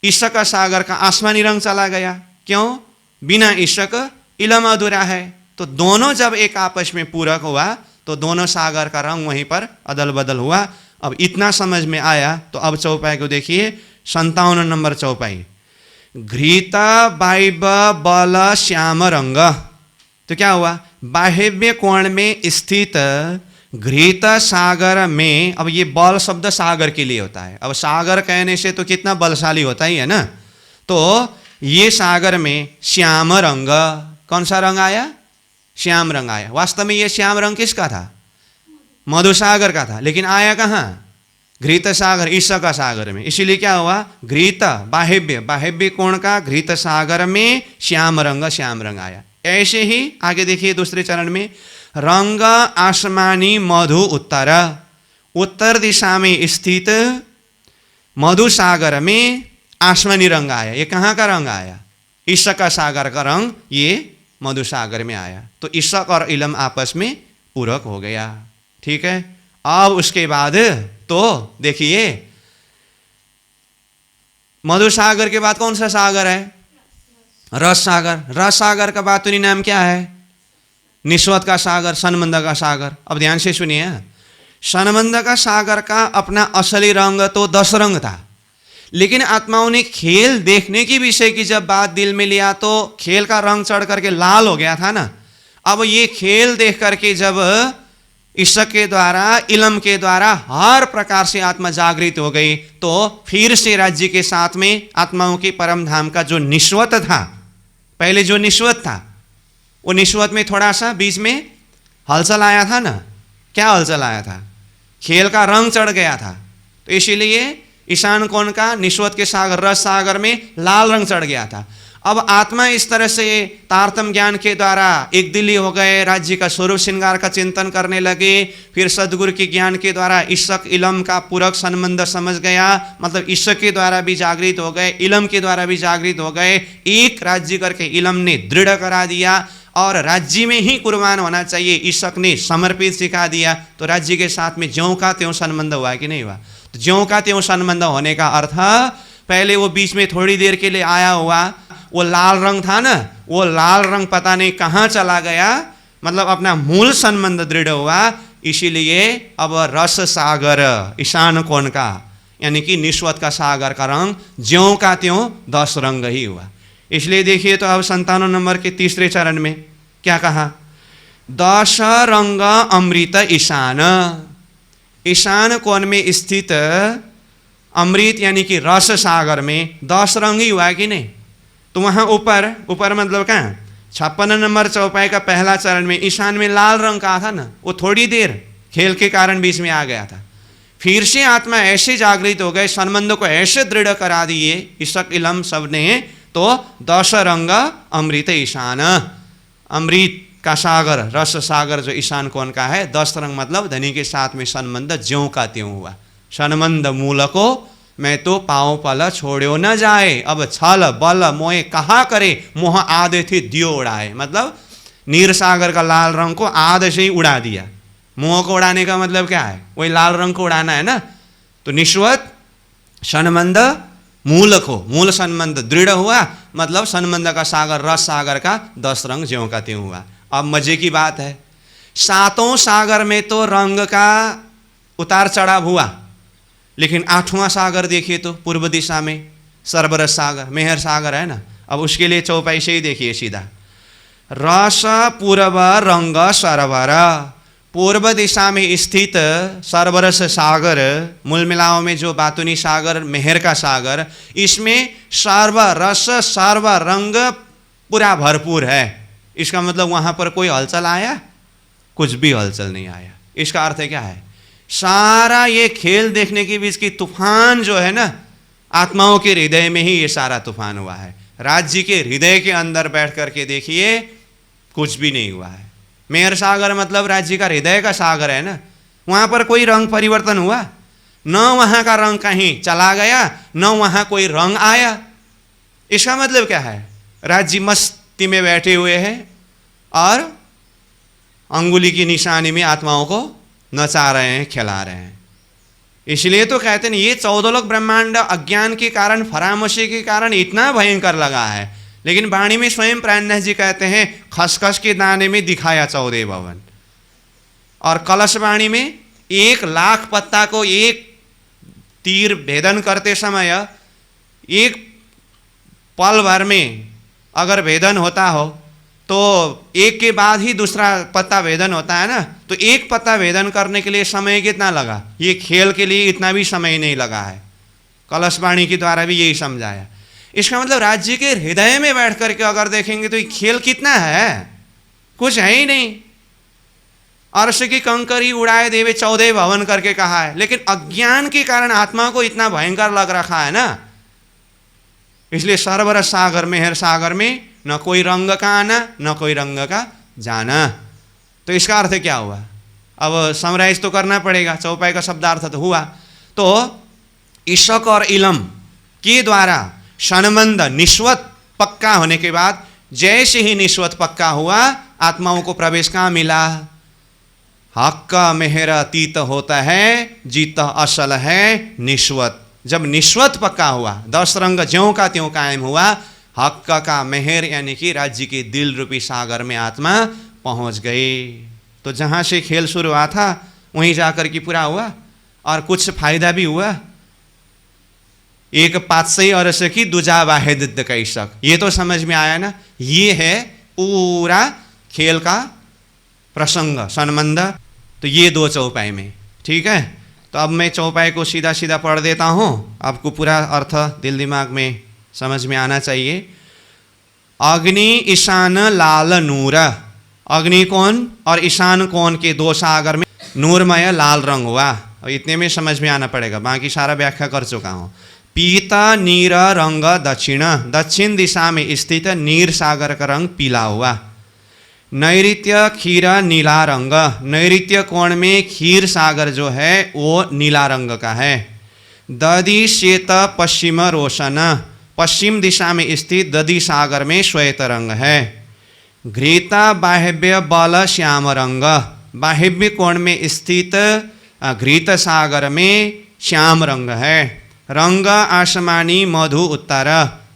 ईशक का सागर का आसमानी रंग चला गया। क्यों? बिना ईशक इलम अधूरा है। तो दोनों जब एक आपस में पूरक हुआ तो दोनों सागर का रंग वहीं पर अदल बदल हुआ। अब इतना समझ में आया तो अब चौपाई को देखिए, 57 नंबर चौपाई। घृत बाइब बल श्याम रंग। तो क्या हुआ? बाह्य कोण में स्थित घृत सागर में, अब ये बल शब्द सागर के लिए होता है। अब सागर कहने से तो कितना बलशाली होता ही है ना। तो ये सागर में श्याम रंग, कौन सा रंग आया? श्याम रंग आया। वास्तव में ये श्याम रंग किसका था? मधु सागर का था, लेकिन आया कहाँ? घृत सागर, ईशक का सागर में। इसीलिए क्या हुआ? घृत बाह्य कोण का घृत सागर में श्याम रंग आया। ऐसे ही आगे देखिए दूसरे चरण में, रंग आसमानी मधु उत्तर। उत्तर दिशा में स्थित मधु सागर में आसमानी रंग आया। ये कहाँ का रंग आया? ईशक का सागर का रंग ये मधु सागर में आया। तो ईशक और इलम आपस में पूरक हो गया। ठीक है। अब उसके बाद तो देखिए, मधु सागर के बाद कौन सा सागर है? रस सागर। रस सागर का बातुनी नाम क्या है? निस्वत का सागर, सनमंद का सागर। अब ध्यान से सुनिए, सनमंद का सागर का अपना असली रंग तो 10 रंग था, लेकिन आत्माओं ने खेल देखने की विषय की जब बात दिल में लिया तो खेल का रंग चढ़ करके लाल हो गया था ना। अब ये खेल देख करके जब ईशक के द्वारा, इलम के द्वारा हर प्रकार से आत्मा जागृत हो गई, तो फिर से राज्य के साथ में आत्माओं के परम धाम का जो निस्वत था, पहले जो निस्वत था, वो निस्वत में थोड़ा सा बीच में हलचल आया था ना। क्या हलचल आया था? खेल का रंग चढ़ गया था। तो इसीलिए ईशान कोण का निस्वत के सागर, रस सागर में लाल रंग चढ़ गया था। अब आत्मा इस तरह से तारतम ज्ञान के द्वारा एक दिली हो गए, राज्य का स्वरूप श्रृंगार का चिंतन करने लगे। फिर सदगुरु के ज्ञान के द्वारा ईशक इलम का पूरक संबंध समझ गया, मतलब ईशक के द्वारा भी जागृत हो गए, इलम के द्वारा भी जागृत हो गए। एक राज्य करके इलम ने दृढ़ करा दिया और राज्य में ही कुर्बान होना चाहिए, ईशक ने समर्पित सिखा दिया। तो राज्य के साथ में ज्यों का त्यों संबंध हुआ कि नहीं हुआ? तो ज्यों का त्यों संबंध होने का अर्थ, पहले वो बीच में थोड़ी देर के लिए आया हुआ वो लाल रंग था ना, वो लाल रंग पता नहीं कहाँ चला गया, मतलब अपना मूल संबंध दृढ़ हुआ। इसीलिए अब रस सागर, ईशान कोण का यानी कि निस्वत का सागर का रंग ज्यों का त्यों 10 रंग ही हुआ। इसलिए देखिए तो अब 57 नंबर के तीसरे चरण में क्या कहा? 10 रंग अमृत ईशान। ईशान कोण में स्थित अमृत यानी कि रस सागर में 10 रंग ही हुआ कि नहीं? तो वहाँ ऊपर मतलब कहाँ? 56 नंबर चौपाई का पहला चरण में ईशान में लाल रंग का था ना, वो थोड़ी देर खेल के कारण बीच में आ गया था। फिर से आत्मा ऐसे जागृत हो गए, संबंध को ऐसे दृढ़ करा दिए ईशक इलम सब ने, तो 10 रंग अमृत ईशान। अमृत का सागर, रस सागर जो ईशान कोण का है, 10 रंग मतलब धनी के साथ में संबंध ज्यों का त्यों हुआ। संबंध मूल को मैं तो पाँव पल छोड़ो न जाए, अब छल बल मोह कहा करे, मोह आधे थे दियो उड़ाए। मतलब नीर सागर का लाल रंग को आधे से ही उड़ा दिया। मोह को उड़ाने का मतलब क्या है? वही लाल रंग को उड़ाना है ना। तो निस्वत संबंध मूल को, मूल संबंध दृढ़ हुआ, मतलब संबंध का सागर, रस सागर का 10 रंग ज्यों का त्यों हुआ। अब मजे की बात है, 7 सागर में तो रंग का उतार चढ़ाव हुआ, लेकिन 8वां सागर देखिए तो पूर्व दिशा में सर्वरस सागर, मेहर सागर है ना। अब उसके लिए चौपाई से ही देखिए सीधा, रस पूर्व रंग सरवर। पूर्व दिशा में स्थित सर्वरस सागर, मूल मिलाओं में जो बातुनी सागर, मेहर का सागर, इसमें सर्व रस सर्व रंग पूरा भरपूर है। इसका मतलब वहाँ पर कोई हलचल आया? कुछ भी हलचल नहीं आया। इसका अर्थ क्या है? सारा ये खेल देखने के बीच की तूफान जो है ना, आत्माओं के हृदय में ही ये सारा तूफान हुआ है। राज्य के हृदय के अंदर बैठ करके देखिए, कुछ भी नहीं हुआ है। मेहर सागर मतलब राज्य का हृदय का सागर है ना, वहाँ पर कोई रंग परिवर्तन हुआ? न वहाँ का रंग कहीं चला गया, न वहाँ कोई रंग आया। इसका मतलब क्या है? राज्य मस्ती में बैठे हुए हैं और अंगुली की निशानी में आत्माओं को नचा रहे हैं, खिला रहे हैं। इसलिए तो कहते हैं ये 14 लोक ब्रह्मांड अज्ञान के कारण, फरामोशी के कारण इतना भयंकर लगा है, लेकिन वाणी में स्वयं प्राणनाथ जी कहते हैं खसखस के दाने में दिखाया 14 भवन। और कलश वाणी में 1,00,000 पत्ता को एक तीर भेदन करते समय एक पल भर में अगर भेदन होता हो तो एक के बाद ही दूसरा पत्ता भेदन होता है ना, तो एक पत्ता भेदन करने के लिए समय कितना लगा? ये खेल के लिए इतना भी समय नहीं लगा है। कलशवाणी के द्वारा भी यही समझाया। इसका मतलब राज्य के हृदय में बैठ करके अगर देखेंगे तो ये खेल कितना है, कुछ है ही नहीं। अर्श की कंकरी उड़ाए देवे 14 भवन करके कहा है, लेकिन अज्ञान के कारण आत्मा को इतना भयंकर लग रखा है ना, इसलिए सरबर सागर मेहर सागर में न कोई रंग का आना न कोई रंग का जाना। तो इसका अर्थ क्या हुआ? अब समराइज तो करना पड़ेगा, चौपाई का शब्दार्थ तो हुआ। तो ईशक और इलम के द्वारा संबंध निश्वत पक्का होने के बाद, जैसे ही निश्वत पक्का हुआ आत्माओं को प्रवेश कहाँ मिला? हक का मेहर अतीत होता है, जीत असल है निश्वत। जब निश्वत पक्का हुआ, 10 रंग ज्यों का त्यों कायम हुआ, हक का मेहर यानी कि राज्य के दिल रूपी सागर में आत्मा पहुंच गई। तो जहां से खेल शुरू हुआ था वहीं जाकर के पूरा हुआ और कुछ फायदा भी हुआ। एक पातसई और की दूजा वाहिद कैसक, ये तो समझ में आया ना। ये है पूरा खेल का प्रसंग संबंध। तो ये 2 चौपाई में, ठीक है। तो अब मैं चौपाई को सीधा सीधा पढ़ देता हूँ, आपको पूरा अर्थ दिल दिमाग में समझ में आना चाहिए। अग्नि ईशान लाल नूर, अग्नि कोण और ईशान कोण के 2 सागर में नूरमय लाल रंग हुआ। और इतने में समझ में आना पड़ेगा, बाकी सारा व्याख्या कर चुका हूँ। पीता नीर रंग दक्षिण, दक्षिण दिशा में स्थित नीर सागर का रंग पीला हुआ। नैऋत्य खीर नीला रंग, नैऋत्य कोण में खीर सागर जो है वो नीला रंग का है। दधि श्वेत पश्चिम रोशन, पश्चिम दिशा में स्थित दधि सागर में श्वेत रंग है। घृता बाह्य बल श्याम रंग, बाह्य कोण में स्थित घृत सागर में श्याम रंग है। रंग आसमानी मधु उत्तर,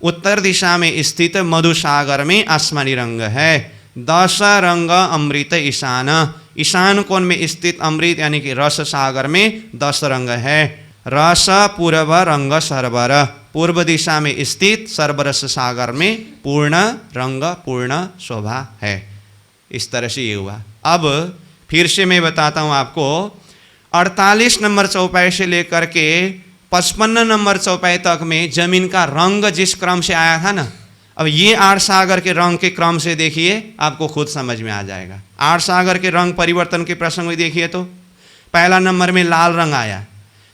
उत्तर दिशा में स्थित मधु सागर में आसमानी रंग है। 10 रंग अमृत ईशान, ईशान कोण में स्थित अमृत यानी कि रस सागर में 10 रंग है। रस पूर्व रंग सरबर, पूर्व दिशा में स्थित सर्वरस सागर में पूर्ण रंग पूर्ण शोभा है। इस तरह से ये हुआ। अब फिर से मैं बताता हूँ आपको, 48 नंबर चौपाई से लेकर के 55 नंबर चौपाई तक में जमीन का रंग जिस क्रम से आया था ना, अब ये 8 सागर के रंग के क्रम से देखिए, आपको खुद समझ में आ जाएगा। 8 सागर के रंग परिवर्तन के प्रसंग में देखिए तो पहला नंबर में लाल रंग आया,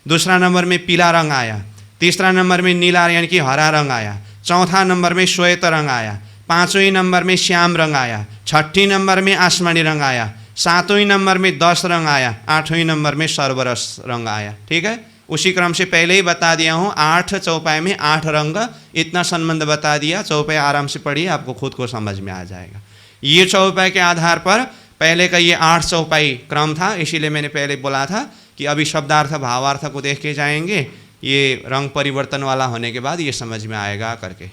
दूसरा नंबर में पीला रंग आया, तीसरा नंबर में नीला यानी कि हरा रंग आया, चौथा नंबर में श्वेत रंग आया, 5वें नंबर में श्याम रंग आया, 6ठे नंबर में आसमानी रंग आया, 7वें नंबर में 10 रंग आया, 8वें नंबर में सर्वरस रंग आया। ठीक है, उसी क्रम से पहले ही बता दिया हूँ। 8 चौपाई में 8 रंग, इतना संबंध बता दिया। चौपाई आराम से पढ़िए, आपको खुद को समझ में आ जाएगा। ये चौपाई के आधार पर पहले का ये 8 चौपाई क्रम था, इसीलिए मैंने पहले बोला था कि अभी शब्दार्थ भावार्थ को देख के जाएंगे, ये रंग परिवर्तन वाला होने के बाद ये समझ में आएगा करके।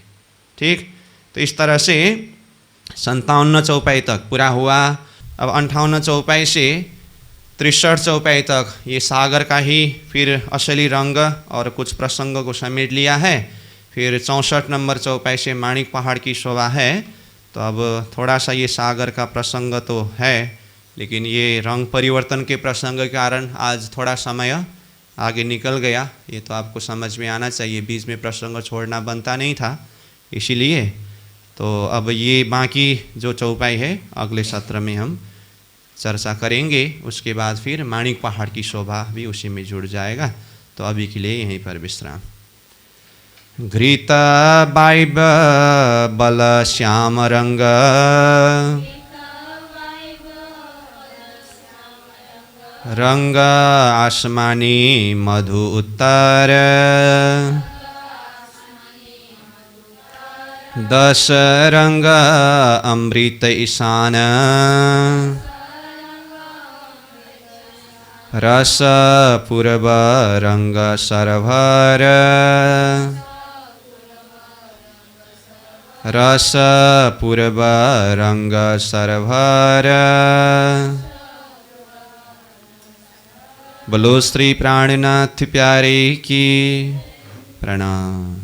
ठीक, तो इस तरह से 57 चौपाई तक पूरा हुआ। अब 58 चौपाई से 63 चौपाई तक ये सागर का ही फिर असली रंग और कुछ प्रसंगों को समेट लिया है। फिर 64 नंबर चौपाई से माणिक पहाड़ की शोभा है। तो अब थोड़ा सा ये सागर का प्रसंग तो है, लेकिन ये रंग परिवर्तन के प्रसंग के कारण आज थोड़ा समय आगे निकल गया। ये तो आपको समझ में आना चाहिए, बीच में प्रसंग छोड़ना बनता नहीं था, इसीलिए। तो अब ये बाकी जो चौपाई है अगले सत्र में हम चर्चा करेंगे। उसके बाद फिर माणिक पहाड़ की शोभा भी उसी में जुड़ जाएगा। तो अभी के लिए यहीं पर विश्राम। घृत बाइब बल श्याम रंग, रंग आसमानी मधु उत्तर, दस रंग अमृत ईशान रस पूर्व रंग सरभर रस पूर्व रंग सरभर। बोलो श्री प्राणनाथ प्यारे की प्रणाम।